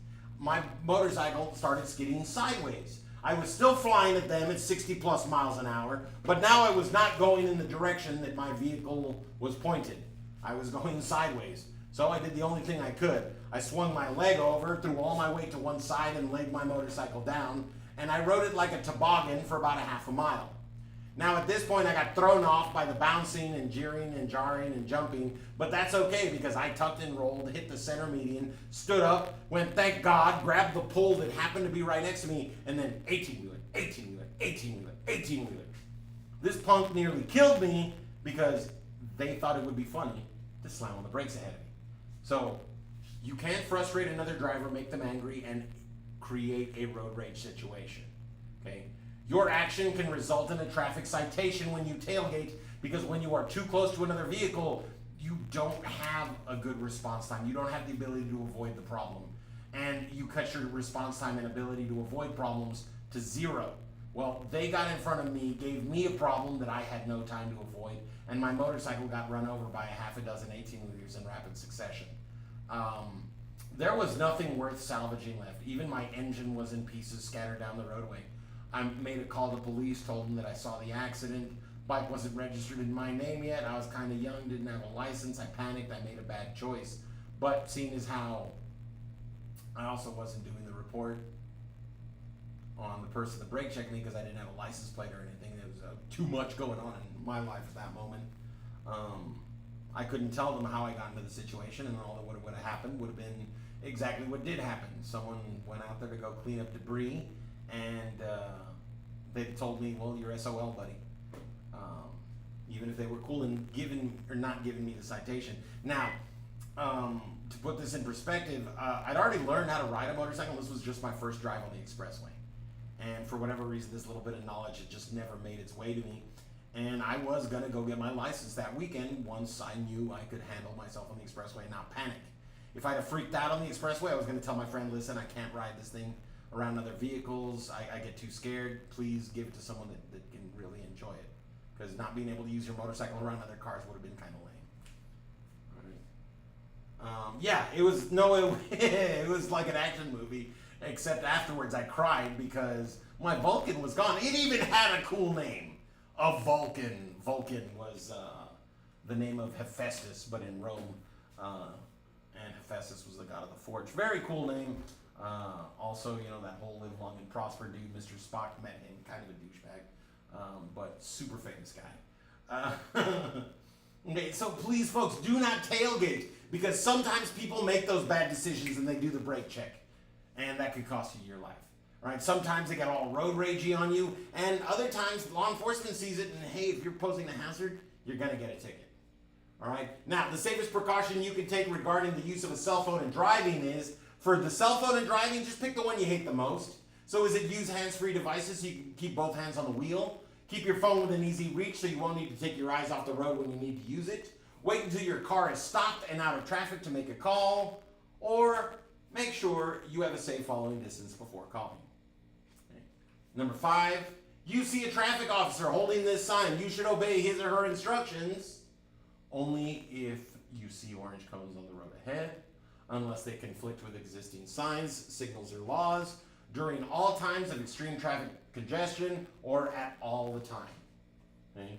My motorcycle started skidding sideways. I was still flying at them at 60 plus miles an hour, but now I was not going in the direction that my vehicle was pointed. I was going sideways. So I did the only thing I could. I swung my leg over, threw all my weight to one side, and laid my motorcycle down, and I rode it like a toboggan for about a half a mile. Now at this point I got thrown off by the bouncing and jeering and jarring and jumping, but that's okay because I tucked and rolled, hit the center median, stood up, went thank God, grabbed the pole that happened to be right next to me, and then 18-wheeler, 18-wheeler, 18-wheeler, 18-wheeler. This punk nearly killed me because they thought it would be funny to slam on the brakes ahead of me. So you can't frustrate another driver, make them angry, and create a road rage situation, okay? Your action can result in a traffic citation when you tailgate because when you are too close to another vehicle, you don't have a good response time. You don't have the ability to avoid the problem. And you cut your response time and ability to avoid problems to zero. Well, they got in front of me, gave me a problem that I had no time to avoid, and my motorcycle got run over by a half a dozen 18-wheelers in rapid succession. There was nothing worth salvaging left. Even my engine was in pieces scattered down the roadway. I made a call to police, told them that I saw the accident. Bike wasn't registered in my name yet. I was kind of young, didn't have a license. I panicked. I made a bad choice. But seeing as how I also wasn't doing the report on the person that brake checked me because I didn't have a license plate or anything, there was too much going on in my life at that moment. I couldn't tell them how I got into the situation, and all that would have happened would have been exactly what did happen. Someone went out there to go clean up debris, and they told me, well, you're SOL, buddy. Even if they were cool in not giving me the citation. Now, to put this in perspective, I'd already learned how to ride a motorcycle. This was just my first drive on the expressway. And for whatever reason, this little bit of knowledge had just never made its way to me. And I was going to go get my license that weekend once I knew I could handle myself on the expressway and not panic. If I'd have freaked out on the expressway, I was going to tell my friend, listen, I can't ride this thing around other vehicles. I get too scared. Please give it to someone that can really enjoy it. Because not being able to use your motorcycle around other cars would have been kind of lame. Yeah, it was like an action movie, except afterwards I cried because my Vulcan was gone. It even had a cool name, a Vulcan. Vulcan was the name of Hephaestus, but in Rome, and Hephaestus was the god of the forge. Very cool name. Also, that whole live long and prosper dude, Mr. Spock, met him, kind of a douchebag, but super famous guy. Okay, so please, folks, do not tailgate, because sometimes people make those bad decisions and they do the brake check, and that could cost you your life. Right? Sometimes they get all road ragey on you, and other times law enforcement sees it, and hey, if you're posing a hazard, you're gonna get a ticket. All right. Now, the safest precaution you can take regarding the use of a cell phone in driving is, for the cell phone in driving, just pick the one you hate the most. So is it use hands-free devices so you can keep both hands on the wheel? Keep your phone within easy reach so you won't need to take your eyes off the road when you need to use it. Wait until your car is stopped and out of traffic to make a call, or make sure you have a safe following distance before calling. Okay. Number 5, you see a traffic officer holding this sign. You should obey his or her instructions only if you see orange cones on the road ahead, unless they conflict with existing signs, signals, or laws, during all times of extreme traffic congestion, or at all the time. Okay.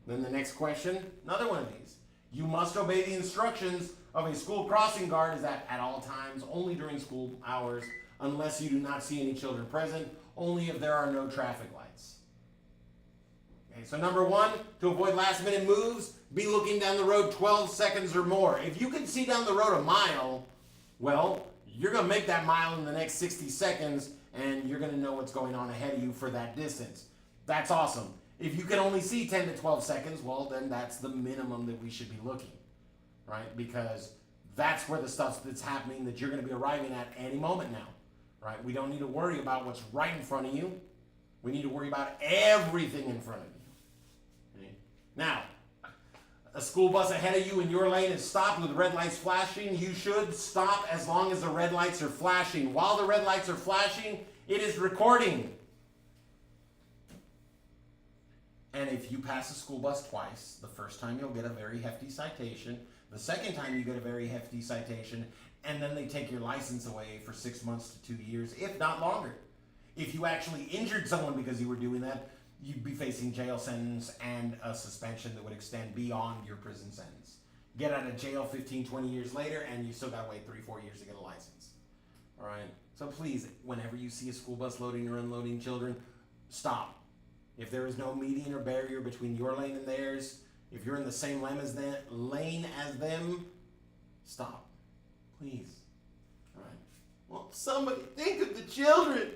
Then the next question, another one of these. You must obey the instructions of a school crossing guard is at all times, only during school hours, unless you do not see any children present, only if there are no traffic lights. Okay, so number 1, to avoid last minute moves, be looking down the road 12 seconds or more. If you can see down the road a mile, well, you're going to make that mile in the next 60 seconds, and you're going to know what's going on ahead of you for that distance. That's awesome. If you can only see 10 to 12 seconds, well, then that's the minimum that we should be looking, right? Because that's where the stuff that's happening that you're going to be arriving at any moment now, right? We don't need to worry about what's right in front of you. We need to worry about everything in front of you. Okay? Now, a school bus ahead of you in your lane is stopped with red lights flashing. You should stop as long as the red lights are flashing. While the red lights are flashing, it is recording. And if you pass a school bus twice, the first time you'll get a very hefty citation. The second time you get a very hefty citation, and then they take your license away for 6 months to 2 years, if not longer. If you actually injured someone because you were doing that, you'd be facing jail sentence and a suspension that would extend beyond your prison sentence. Get out of jail 15, 20 years later, and you still got to wait 3, 4 years to get a license. All right? So please, whenever you see a school bus loading or unloading children, stop. If there is no median or barrier between your lane and theirs, if you're in the same lane as them, stop. Please. All right? Well, somebody think of the children.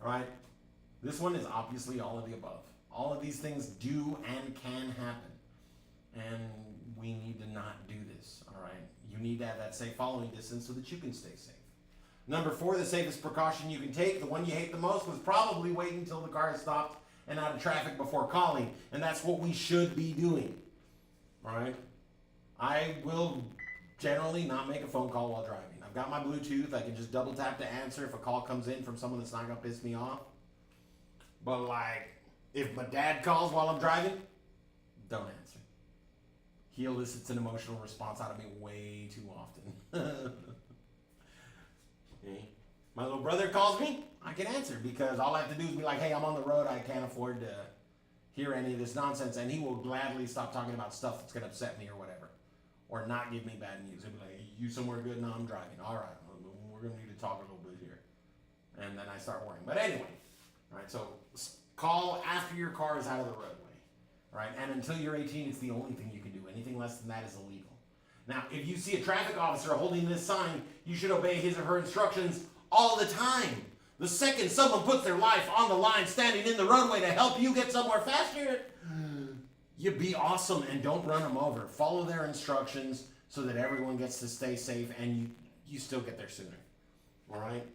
All right? This one is obviously all of the above. All of these things do and can happen. And we need to not do this. All right? You need to have that safe following distance so that you can stay safe. Number 4, the safest precaution you can take, the one you hate the most, was probably waiting until the car is stopped and out of traffic before calling. And that's what we should be doing. All right? I will generally not make a phone call while driving. I've got my Bluetooth. I can just double tap to answer if a call comes in from someone that's not going to piss me off. But like, if my dad calls while I'm driving, don't answer. He elicits an emotional response out of me way too often. Okay. My little brother calls me, I can answer because all I have to do is be like, hey, I'm on the road. I can't afford to hear any of this nonsense. And he will gladly stop talking about stuff that's going to upset me or whatever. Or not give me bad news. He'll be like, you somewhere good? No, I'm driving. All right, we're going to need to talk a little bit here. And then I start worrying. But anyway, all right, so call after your car is out of the roadway. All right, and until you're 18, it's the only thing you can do. Anything less than that is illegal. Now, if you see a traffic officer holding this sign, you should obey his or her instructions all the time. The second someone puts their life on the line standing in the roadway to help you get somewhere faster, you be awesome and don't run them over. Follow their instructions so that everyone gets to stay safe and you still get there sooner. All right?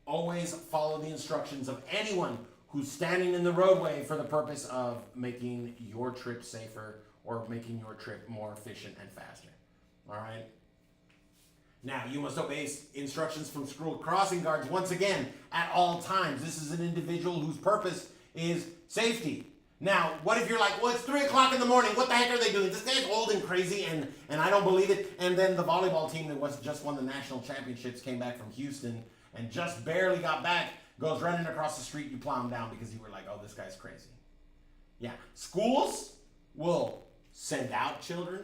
Always follow the instructions of anyone who's standing in the roadway for the purpose of making your trip safer or making your trip more efficient and faster. All right? Now, you must obey instructions from school crossing guards once again at all times. This is an individual whose purpose is safety. Now, what if you're like, well, it's 3 o'clock in the morning. What the heck are they doing? This guy's old and crazy, and I don't believe it. And then the volleyball team that just won the national championships came back from Houston and just barely got back, goes running across the street. You plow him down because you were like, oh, this guy's crazy. Yeah, schools will send out children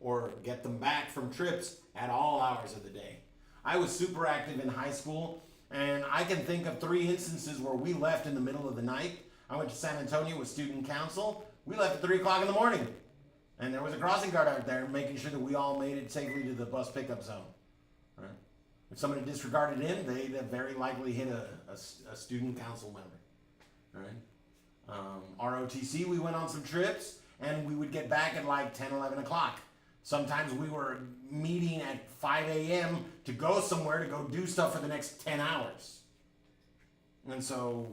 or get them back from trips at all hours of the day. I was super active in high school, and I can think of 3 instances where we left in the middle of the night. I went to San Antonio with student council. We left at 3 o'clock in the morning, and there was a crossing guard out there making sure that we all made it safely to the bus pickup zone. Right? If somebody disregarded him, they'd have very likely hit a student council member. Right? ROTC, we went on some trips, and we would get back at like 10, 11 o'clock. Sometimes we were meeting at 5 a.m. to go somewhere to go do stuff for the next 10 hours. And so,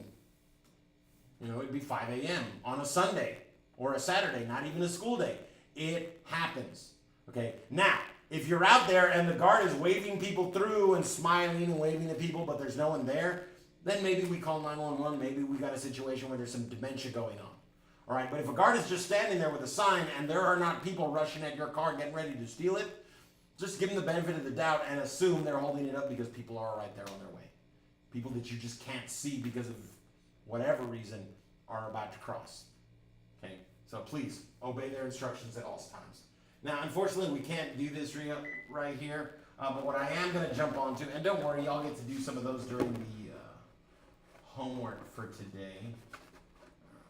it'd be 5 a.m. on a Sunday or a Saturday, not even a school day. It happens. Okay, now, if you're out there and the guard is waving people through and smiling and waving at people, but there's no one there, then maybe we call 911. Maybe we got a situation where there's some dementia going on. All right, but if a guard is just standing there with a sign and there are not people rushing at your car getting ready to steal it, just give them the benefit of the doubt and assume they're holding it up because people are right there on their way. People that you just can't see because of whatever reason are about to cross. Okay, so please obey their instructions at all times. Now, unfortunately, we can't do this right here, but what I am going to jump onto, and don't worry, y'all get to do some of those during the homework for today.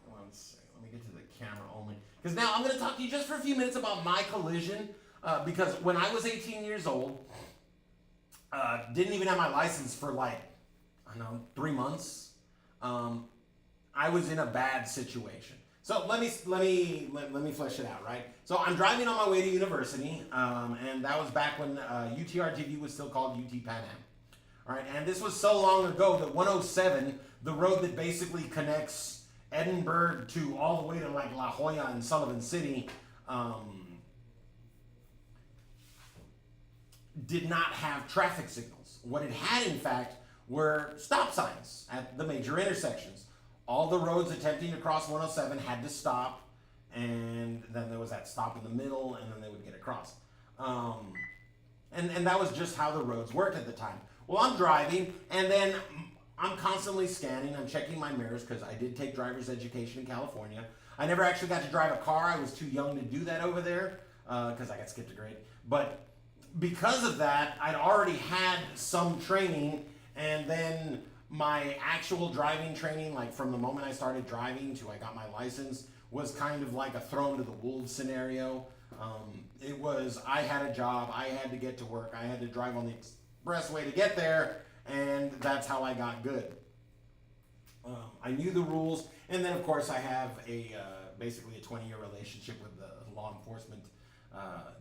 One second, let me get to the camera only. Because now I'm going to talk to you just for a few minutes about my collision, because when I was 18 years old, didn't even have my license for like, I don't know, 3 months. I was in a bad situation. So let me flesh it out, right? So I'm driving on my way to university, and that was back when UTRGV was still called UT Pan Am. All right, and this was so long ago that 107, the road that basically connects Edinburgh to all the way to like La Jolla and Sullivan City, did not have traffic signals. What it had, in fact, were stop signs at the major intersections. All the roads attempting to cross 107 had to stop, and then there was that stop in the middle, and then they would get across. And that was just how the roads worked at the time. Well, I'm driving, and then I'm constantly scanning. I'm checking my mirrors because I did take driver's education in California. I never actually got to drive a car. I was too young to do that over there because I got skipped a grade. But because of that, I'd already had some training, and then my actual driving training, like from the moment I started driving to I got my license, was kind of like a thrown to the wolves scenario. It was, I had a job, I had to get to work, I had to drive on the expressway to get there, and that's how I got good. I knew the rules, and then of course I have basically a 20-year relationship with the law enforcement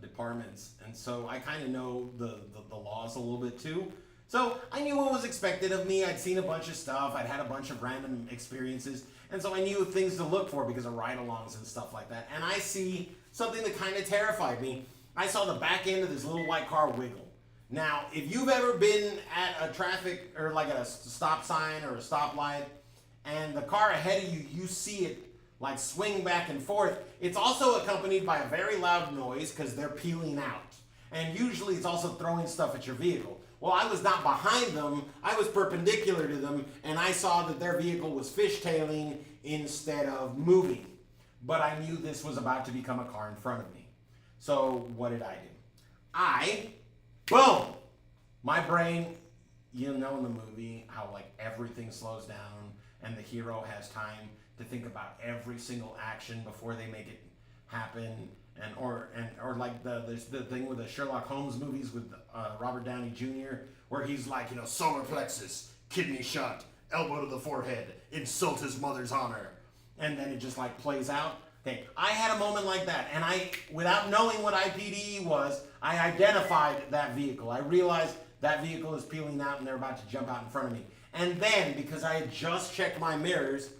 departments, and so I kind of know the laws a little bit too. So I knew what was expected of me. I'd seen a bunch of stuff. I'd had a bunch of random experiences. And so I knew things to look for because of ride-alongs and stuff like that. And I see something that kind of terrified me. I saw the back end of this little white car wiggle. Now, if you've ever been at a traffic or like at a stop sign or a stoplight and the car ahead of you, you see it like swing back and forth, it's also accompanied by a very loud noise because they're peeling out. And usually it's also throwing stuff at your vehicle. Well, I was not behind them, I was perpendicular to them, and I saw that their vehicle was fishtailing instead of moving. But I knew this was about to become a car in front of me. So what did I do? Boom! My brain, you know in the movie how like everything slows down and the hero has time to think about every single action before they make it happen. Or like there's the thing with the Sherlock Holmes movies with Robert Downey Jr. where he's like, you know, solar plexus, kidney shot, elbow to the forehead, insult his mother's honor, and then it just like plays out. Okay, I had a moment like that, and I, without knowing what IPDE was, I identified that vehicle. I realized that vehicle is peeling out and they're about to jump out in front of me. And then, because I had just checked my mirrors,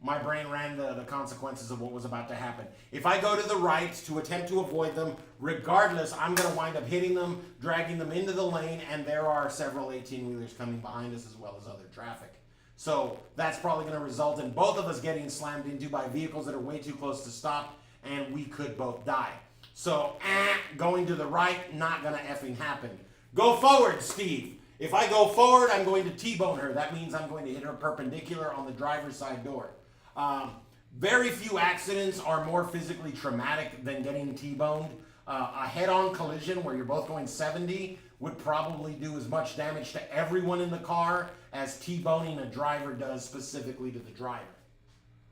my brain ran the consequences of what was about to happen. If I go to the right to attempt to avoid them, regardless, I'm going to wind up hitting them, dragging them into the lane, and there are several 18-wheelers coming behind us as well as other traffic. So that's probably going to result in both of us getting slammed into by vehicles that are way too close to stop, and we could both die. So, going to the right, not going to effing happen. Go forward, Steve. If I go forward, I'm going to T-bone her. That means I'm going to hit her perpendicular on the driver's side door. Very few accidents are more physically traumatic than getting T-boned. A head-on collision where you're both going 70 would probably do as much damage to everyone in the car as T-boning a driver does specifically to the driver.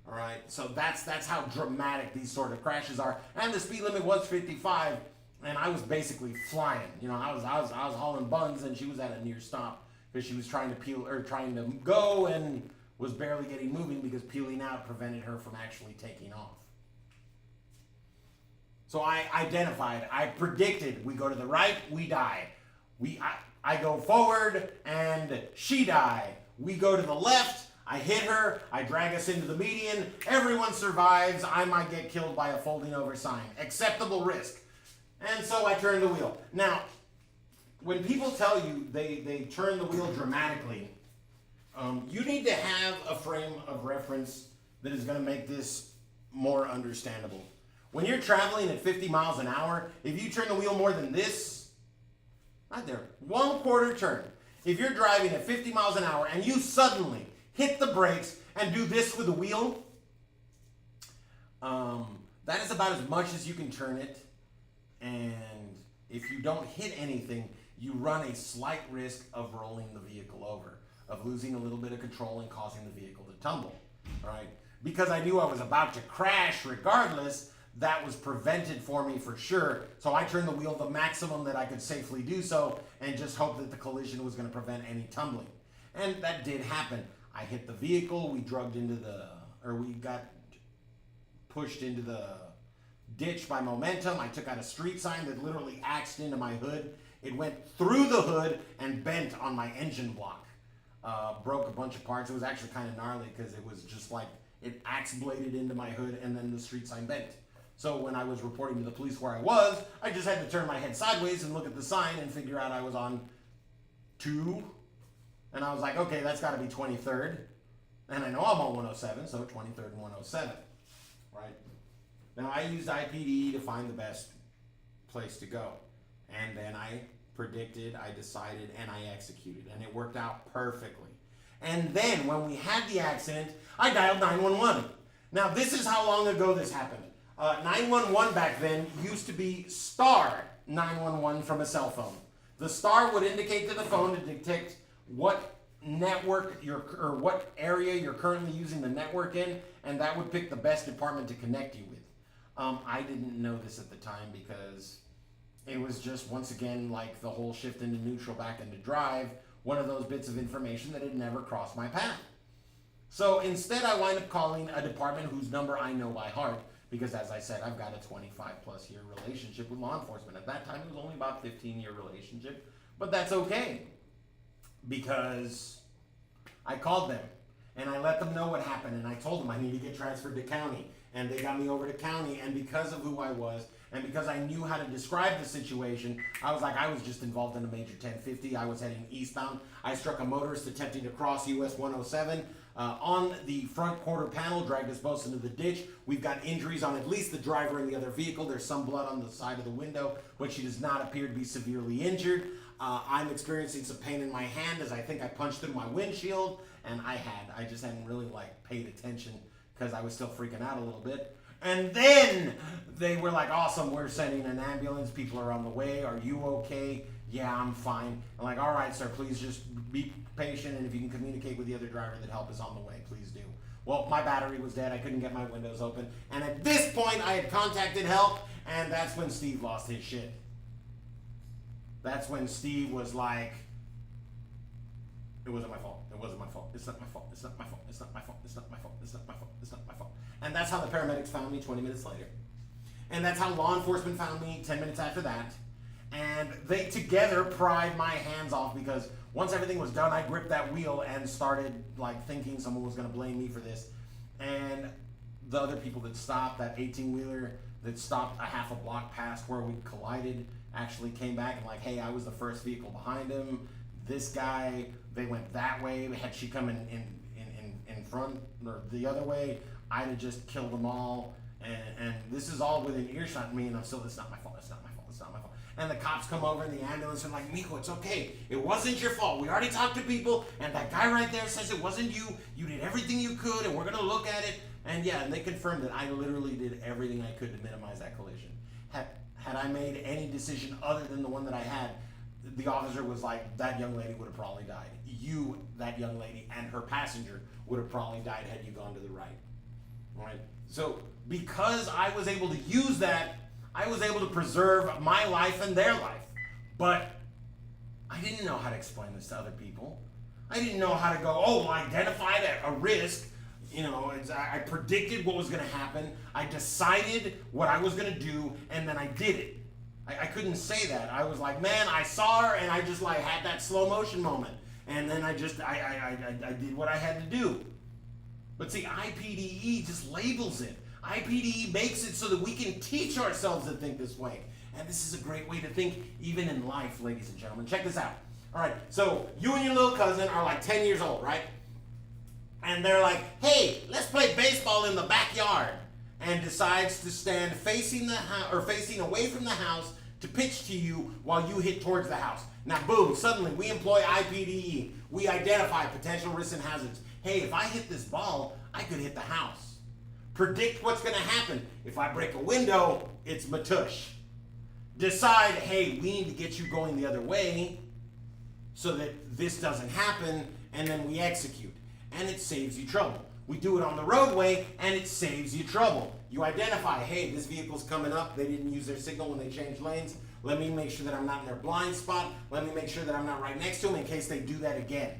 All right, so that's how dramatic these sort of crashes are. And the speed limit was 55, and I was basically flying. You know, I was hauling buns, and she was at a near stop because she was trying to go and was barely getting moving because peeling out prevented her from actually taking off. So I identified, I predicted, we go to the right, we die. I go forward and she die. We go to the left, I hit her, I drag us into the median, everyone survives, I might get killed by a folding over sign. Acceptable risk. And so I turn the wheel. Now, when people tell you they turn the wheel dramatically, you need to have a frame of reference that is going to make this more understandable. When you're traveling at 50 miles an hour, if you turn the wheel more than this, right there, 1/4 turn. If you're driving at 50 miles an hour and you suddenly hit the brakes and do this with the wheel, that is about as much as you can turn it. And if you don't hit anything, you run a slight risk of rolling the vehicle over, of losing a little bit of control and causing the vehicle to tumble, all right? Because I knew I was about to crash regardless, that was prevented for me for sure. So I turned the wheel the maximum that I could safely do so and just hoped that the collision was going to prevent any tumbling. And that did happen. I hit the vehicle, we got pushed into the ditch by momentum. I took out a street sign that literally axed into my hood. It went through the hood and bent on my engine block. Broke a bunch of parts. It was actually kind of gnarly because it was just like it axe bladed into my hood and then the street sign bent. So when I was reporting to the police where I was, I just had to turn my head sideways and look at the sign and figure out I was on 2. And I was like, okay, that's got to be 23rd. And I know I'm on 107, so 23rd and 107, right? Now I used IPDE to find the best place to go. And then I predicted, I decided, and I executed. And it worked out perfectly. And then when we had the accident, I dialed 911. Now this is how long ago this happened. 911 back then used to be star 911 from a cell phone. The star would indicate to the phone to detect what network or what area you're currently using the network in, and that would pick the best department to connect you with. I didn't know this at the time because it was just, once again, like the whole shift into neutral back into drive, one of those bits of information that had never crossed my path. So instead I wind up calling a department whose number I know by heart, because as I said, I've got a 25 plus year relationship with law enforcement. At that time it was only about a 15-year relationship, but that's okay. Because I called them and I let them know what happened, and I told them I need to get transferred to county, and they got me over to county. And because of who I was and because I knew how to describe the situation, I was like, I was just involved in a major 1050. I was heading eastbound. I struck a motorist attempting to cross US 107 on the front quarter panel, dragged us both into the ditch. We've got injuries on at least the driver and the other vehicle. There's some blood on the side of the window, but she does not appear to be severely injured. I'm experiencing some pain in my hand as I think I punched through my windshield, and I just hadn't really paid attention because I was still freaking out a little bit. And then they were like, awesome, we're sending an ambulance, people are on the way, are you okay? Yeah, I'm fine. I'm like, all right, sir, please just be patient, and if you can communicate with the other driver that help is on the way, please do. Well, my battery was dead, I couldn't get my windows open, and at this point I had contacted help, and that's when Steve lost his shit. That's when Steve was like, it wasn't my fault. It wasn't my fault. It's not my fault. It's not my fault. It's not my fault. It's not my fault. It's not my fault. It's not my fault. And that's how the paramedics found me 20 minutes later. And that's how law enforcement found me 10 minutes after that. And they together pried my hands off because once everything was done, I gripped that wheel and started thinking someone was going to blame me for this. And the other people that stopped, that 18-wheeler that stopped a half a block past where we collided, actually came back and hey, I was the first vehicle behind him. This guy, they went that way. Had she come in front or the other way, I'd have just killed them all. And this is all within earshot of me, and I'm still, it's not my fault, it's not my fault, it's not my fault. And the cops come over in the ambulance and like, Miko, it's okay. It wasn't your fault. We already talked to people, and that guy right there says it wasn't you. You did everything you could, and we're gonna look at it. And yeah, and they confirmed that I literally did everything I could to minimize that collision. Had I made any decision other than the one that I had, the officer was like, that young lady would have probably died. You, that young lady, and her passenger would have probably died had you gone to the right. Right? So because I was able to use that, I was able to preserve my life and their life. But I didn't know how to explain this to other people. I didn't know how to go, I identified a risk. I predicted what was going to happen. I decided what I was going to do, and then I did it. I couldn't say that. I was like, man, I saw her, and I just had that slow motion moment. And then I did what I had to do. But see, IPDE just labels it. IPDE makes it so that we can teach ourselves to think this way. And this is a great way to think even in life, ladies and gentlemen. Check this out. All right, so you and your little cousin are like 10 years old, right? And they're like, hey, let's play baseball in the backyard. And decides to stand facing the house or facing away from the house to pitch to you while you hit towards the house. Now, boom, suddenly we employ IPDE. We identify potential risks and hazards. Hey, if I hit this ball, I could hit the house. Predict what's going to happen. If I break a window, it's matush. Decide, hey, we need to get you going the other way so that this doesn't happen, and then we execute. And it saves you trouble. We do it on the roadway, and it saves you trouble. You identify, hey, this vehicle's coming up. They didn't use their signal when they changed lanes. Let me make sure that I'm not in their blind spot. Let me make sure that I'm not right next to them in case they do that again.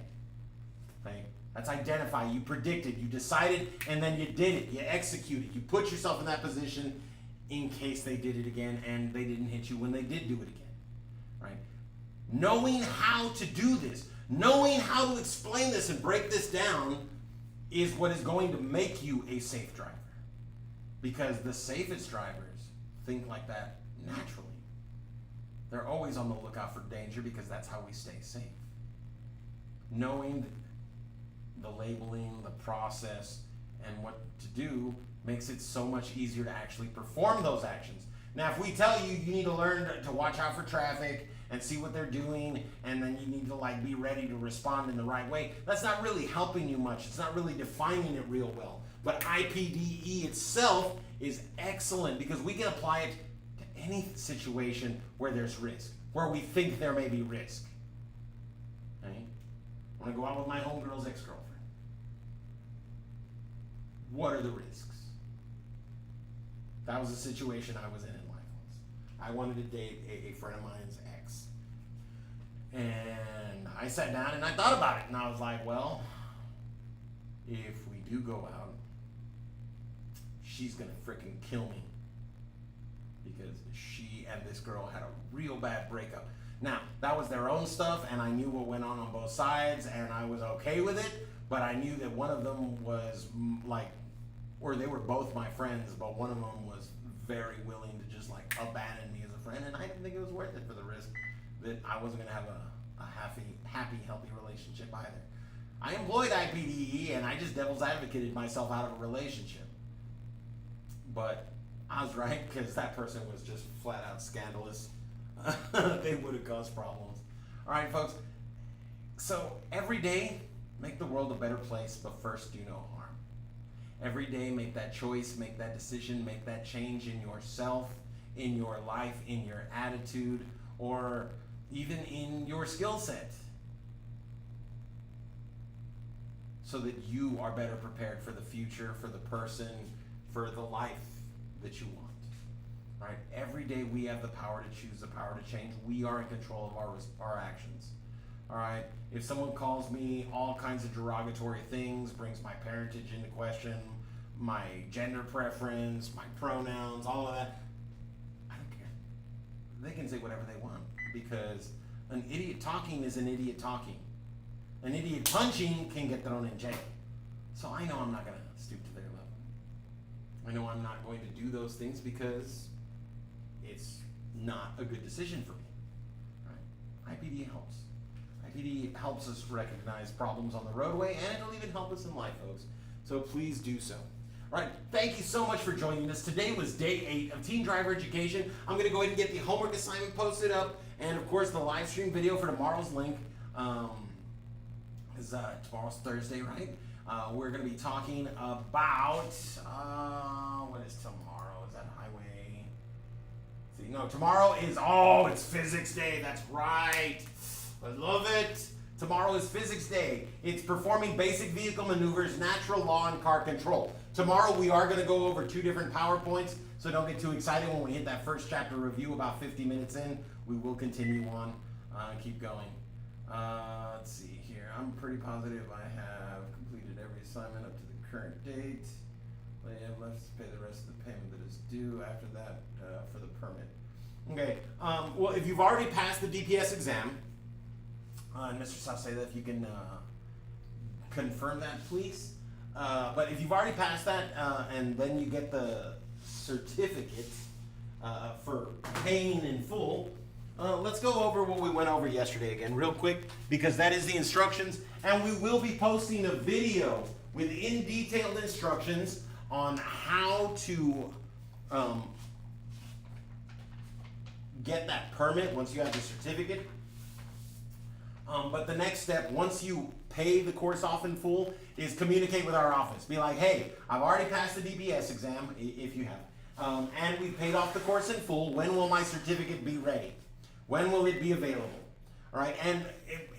Right? That's identify. You predicted, you decided, and then you did it. You executed. You put yourself in that position in case they did it again and they didn't hit you when they did do it again. Right? Knowing how to do this, knowing how to explain this and break this down is what is going to make you a safe driver. Because the safest drivers think like that naturally. They're always on the lookout for danger because that's how we stay safe. Knowing the labeling, the process, and what to do makes it so much easier to actually perform those actions. Now, if we tell you you need to learn to watch out for traffic and see what they're doing, and then you need to like be ready to respond in the right way, that's not really helping you much. It's not really defining it real well. But IPDE itself is excellent because we can apply it to any situation where there's risk, where we think there may be risk. Okay? I want to go out with my homegirl's ex-girlfriend. What are the risks? That was the situation I was in life once. I wanted to date a friend of mine's ex. And I sat down and I thought about it. And I was like, well, if we do go out, she's going to freaking kill me. Because she and this girl had a real bad breakup. Now, that was their own stuff, and I knew what went on both sides, and I was okay with it. But I knew that one of them was like, or they were both my friends, but one of them was very willing to just like abandon me as a friend, and I didn't think it was worth it for the risk that I wasn't gonna have a happy, healthy relationship either. I employed IPDE and I just devil's advocated myself out of a relationship. But I was right because that person was just flat out scandalous. They would have caused problems. All right, folks. So every day, make the world a better place, but first do no harm. Every day, make that choice, make that decision, make that change in yourself, in your life, in your attitude, or even in your skill set, so that you are better prepared for the future, for the person, for the life that you want. All right? Every day we have the power to choose, the power to change. We are in control of our actions. All right? If someone calls me all kinds of derogatory things, brings my parentage into question, my gender preference, my pronouns, all of that, I don't care. They can say whatever they want because an idiot talking is an idiot talking. An idiot punching can get thrown in jail. So I know I'm not going to stoop to their level. I know I'm not going to do those things because it's not a good decision for me. Right? IPD helps. IPD helps us recognize problems on the roadway, and it'll even help us in life, folks. So please do so. All right, thank you so much for joining us. Today was day 8 of Teen Driver Education. I'm going to go ahead and get the homework assignment posted up, and of course the live stream video for tomorrow's link. Tomorrow's Thursday, right? We're going to be talking about, what is tomorrow? Is that highway? See, no, tomorrow is, it's physics day. That's right. I love it. Tomorrow is physics day. It's performing basic vehicle maneuvers, natural law, and car control. Tomorrow we are going to go over 2 different PowerPoints, so don't get too excited when we hit that first chapter review about 50 minutes in. We will continue on and keep going. Let's see here. I'm pretty positive I have completed every assignment up to the current date. But I have left to pay the rest of the payment that is due after that for the permit. Okay. Well, if you've already passed the DPS exam, and Mr. Sauceda, if you can confirm that, please. But if you've already passed that, and then you get the certificate for paying in full, let's go over what we went over yesterday again real quick, because that is the instructions, and we will be posting a video with detailed instructions on how to get that permit once you have the certificate. But the next step, once you pay the course off in full, is communicate with our office. Be like, hey, I've already passed the DPS exam, if you have, and we've paid off the course in full. When will my certificate be ready? When will it be available? All right, and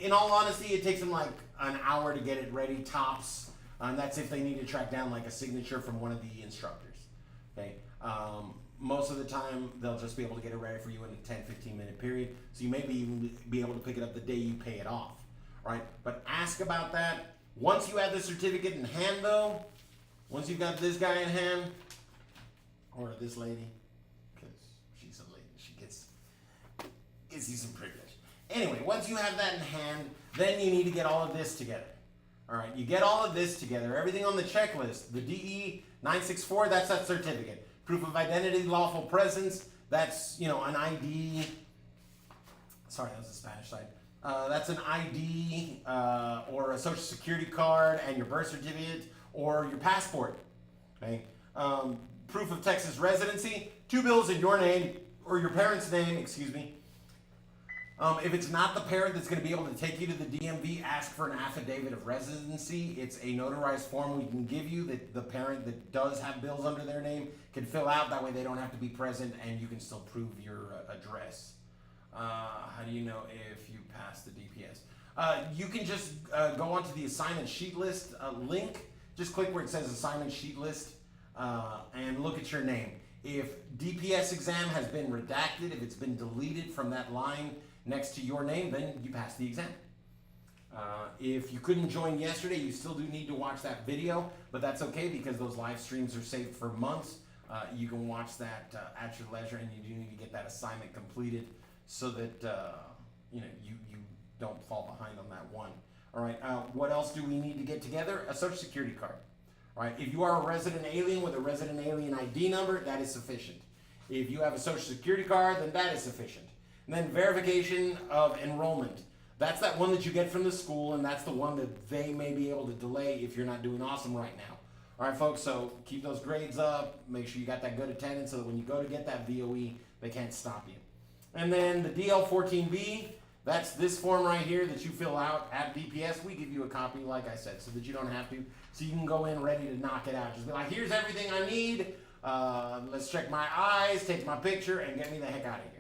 in all honesty, it takes them like an hour to get it ready, tops, and that's if they need to track down like a signature from one of the instructors. Okay. Most of the time, they'll just be able to get it ready for you in a 10-15 minute period. So you may even be able to pick it up the day you pay it off. All right, but ask about that. Once you have the certificate in hand, though, once you've got this guy in hand, or this lady, because she's a lady, she gets you some privilege. Anyway, once you have that in hand, then you need to get all of this together. All right, you get all of this together, everything on the checklist, the DE 964, that's that certificate. Proof of identity, lawful presence, that's, an ID. Sorry, that was the Spanish side. That's an ID or a social security card and your birth certificate or your passport. Okay. Proof of Texas residency, 2 bills in your name or your parents' name, excuse me. If it's not the parent that's going to be able to take you to the DMV, ask for an affidavit of residency. It's a notarized form we can give you that the parent that does have bills under their name can fill out. That way they don't have to be present and you can still prove your address. How do you know if you passed the DPS? You can just go onto the assignment sheet list link. Just click where it says assignment sheet list and look at your name. If DPS exam has been redacted, if it's been deleted from that line next to your name, then you pass the exam. If you couldn't join yesterday, you still do need to watch that video, but that's okay because those live streams are saved for months. You can watch that at your leisure, and you do need to get that assignment completed so that you don't fall behind on that one. All right. What else do we need to get together? A social security card. All right. If you are a resident alien with a resident alien ID number, that is sufficient. If you have a social security card, then that is sufficient. And then verification of enrollment. That's that one that you get from the school, and that's the one that they may be able to delay if you're not doing awesome right now. All right, folks, so keep those grades up. Make sure you got that good attendance so that when you go to get that VOE, they can't stop you. And then the DL14B, that's this form right here that you fill out at DPS. We give you a copy, like I said, so that you don't have to. So you can go in ready to knock it out. Just be like, here's everything I need. Let's check my eyes, take my picture, and get me the heck out of here.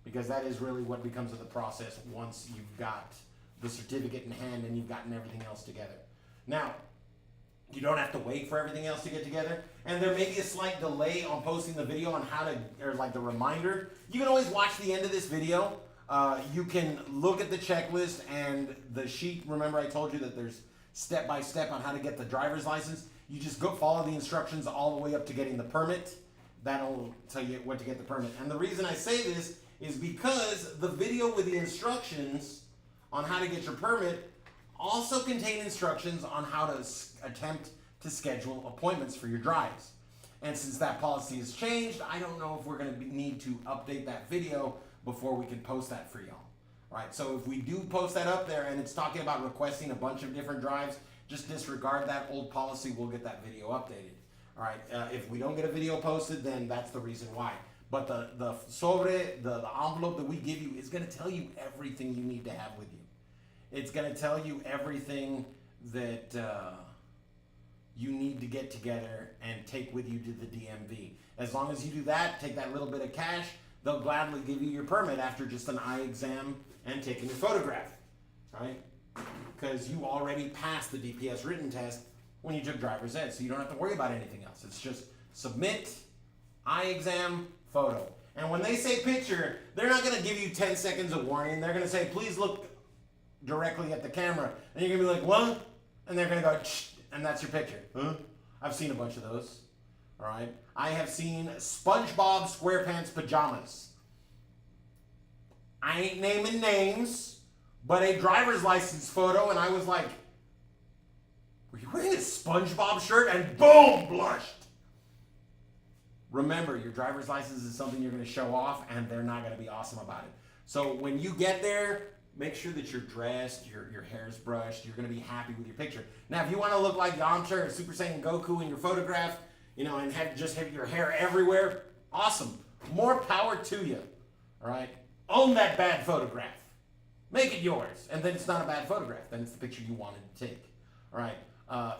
Because that is really what becomes of the process once you've got the certificate in hand and you've gotten everything else together. Now, you don't have to wait for everything else to get together. And there may be a slight delay on posting the video on how to, or like the reminder. You can always watch the end of this video. You can look at the checklist and the sheet. Remember I told you that there's step-by-step on how to get the driver's license. You just go follow the instructions all the way up to getting the permit. That'll tell you what to get the permit. And the reason I say this is because the video with the instructions on how to get your permit also contain instructions on how to attempt to schedule appointments for your drives. And since that policy has changed, I don't know if we're going to need to update that video before we can post that for y'all. All right, so if we do post that up there and it's talking about requesting a bunch of different drives, just disregard that old policy. We'll get that video updated. All right, if we don't get a video posted, then that's the reason why. But the envelope that we give you is going to tell you everything you need to have with you. It's going to tell you everything that you need to get together and take with you to the DMV. As long as you do that, take that little bit of cash, they'll gladly give you your permit after just an eye exam and taking your photograph, right? Because you already passed the DPS written test when you took driver's ed, so you don't have to worry about anything else. It's just submit, eye exam, photo. And when they say picture, they're not going to give you 10 seconds of warning. They're going to say, please look directly at the camera. And you're going to be like, what? And they're going to go, shh, and that's your picture. Huh? I've seen a bunch of those. All right. I have seen SpongeBob SquarePants pajamas. I ain't naming names, but a driver's license photo, and I was like, were you wearing a SpongeBob shirt? And boom, blushed. Remember, your driver's license is something you're going to show off, and they're not going to be awesome about it. So when you get there, make sure that you're dressed, your hair's brushed, you're going to be happy with your picture. Now, if you want to look like Yamcha or Super Saiyan Goku in your photograph, and have your hair everywhere, awesome. More power to you, all right? Own that bad photograph. Make it yours, and then it's not a bad photograph. Then it's the picture you wanted to take, all right?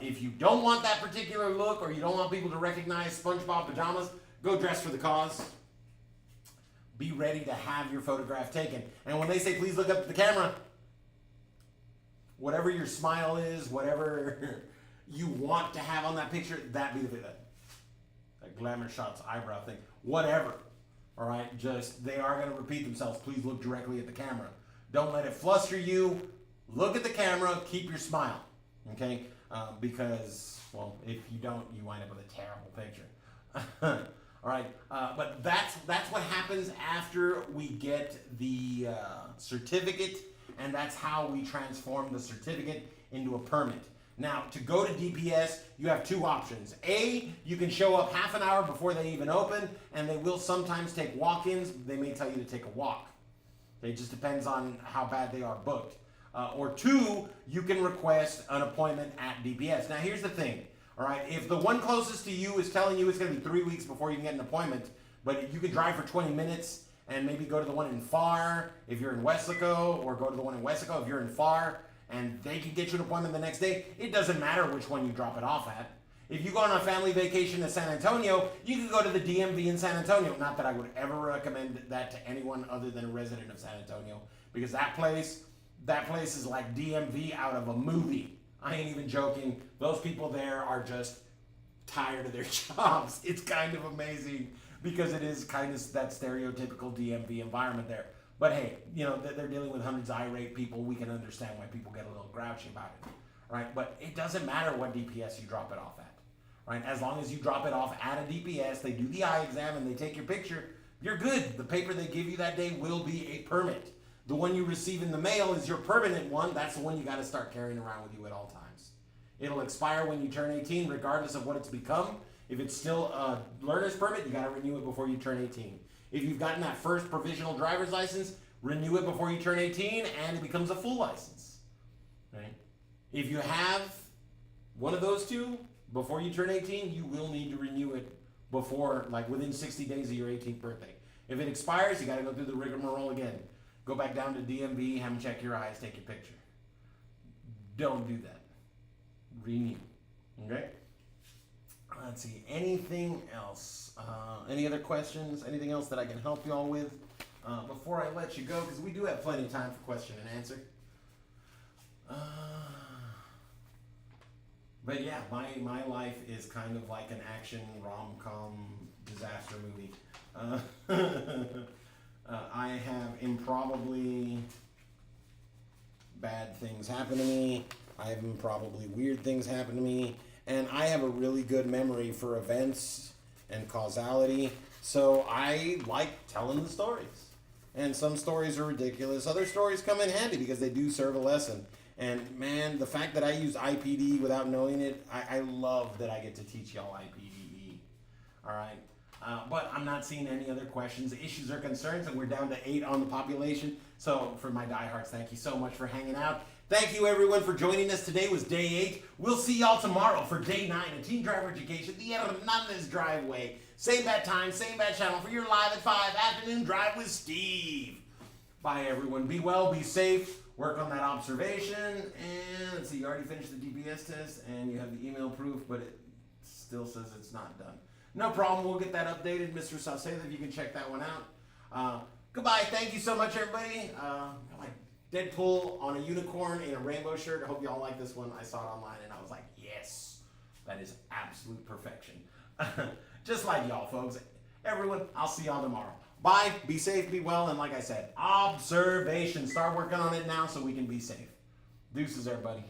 If you don't want that particular look, or you don't want people to recognize SpongeBob pajamas, go dress for the cause. Be ready to have your photograph taken. And when they say, please look up at the camera, whatever your smile is, whatever you want to have on that picture, that be the thing. That glamour shots, eyebrow thing, whatever. All right, they are going to repeat themselves. Please look directly at the camera. Don't let it fluster you. Look at the camera. Keep your smile. Okay? Because, well, if you don't, you wind up with a terrible picture. All right, but that's what happens after we get the certificate, and that's how we transform the certificate into a permit. Now, to go to DPS, you have two options. A, you can show up half an hour before they even open, and they will sometimes take walk-ins. They may tell you to take a walk. It just depends on how bad they are booked. Or two, you can request an appointment at DPS. Now, here's the thing. All right, if the one closest to you is telling you it's going to be 3 weeks before you can get an appointment, but you could drive for 20 minutes and maybe go to the one in Far if you're in Weslaco, or go to the one in Weslaco if you're in Far, and they can get you an appointment the next day, it doesn't matter which one you drop it off at. If you go on a family vacation to San Antonio, you can go to the DMV in San Antonio. Not that I would ever recommend that to anyone other than a resident of San Antonio, because that place is like DMV out of a movie. I ain't even joking. Those people there are just tired of their jobs. It's kind of amazing because it is kind of that stereotypical DMV environment there. But hey, they're dealing with hundreds of irate people. We can understand why people get a little grouchy about it, right? But it doesn't matter what DPS you drop it off at, right? As long as you drop it off at a DPS, they do the eye exam and they take your picture, you're good. The paper they give you that day will be a permit. The one you receive in the mail is your permanent one. That's the one you got to start carrying around with you at all times. It'll expire when you turn 18, regardless of what it's become. If it's still a learner's permit, you got to renew it before you turn 18. If you've gotten that first provisional driver's license, renew it before you turn 18, and it becomes a full license. Right? If you have one of those two before you turn 18, you will need to renew it before, within 60 days of your 18th birthday. If it expires, you got to go through the rigmarole again. Go back down to DMV, have them check your eyes, take your picture. Don't do that. Renew. Okay? Let's see. Anything else? Any other questions? Anything else that I can help you all with before I let you go? Because we do have plenty of time for question and answer. But yeah, my life is kind of like an action rom-com disaster movie. I have improbably bad things happen to me. I have improbably weird things happen to me. And I have a really good memory for events and causality. So I like telling the stories. And some stories are ridiculous. Other stories come in handy because they do serve a lesson. And man, the fact that I use IPDE without knowing it, I love that I get to teach y'all IPDE. All right. But I'm not seeing any other questions, issues, or concerns, and we're down to 8 on the population. So for my diehards, thank you so much for hanging out. Thank you, everyone, for joining us. Today was day 8. We'll see y'all tomorrow for day 9 of Team Driver Education, the Hernandez Driveway. Same bad time, same bad channel for your live at 5 afternoon drive with Steve. Bye, everyone. Be well, be safe. Work on that observation. And let's see, you already finished the DPS test, and you have the email proof, but it still says it's not done. No problem. We'll get that updated. Mr. Sauceda, if you can check that one out. Goodbye. Thank you so much, everybody. Like Deadpool on a unicorn in a rainbow shirt. I hope you all like this one. I saw it online, and I was like, yes, that is absolute perfection. Just like y'all, folks. Everyone, I'll see y'all tomorrow. Bye. Be safe, be well, and like I said, observation. Start working on it now so we can be safe. Deuces, everybody.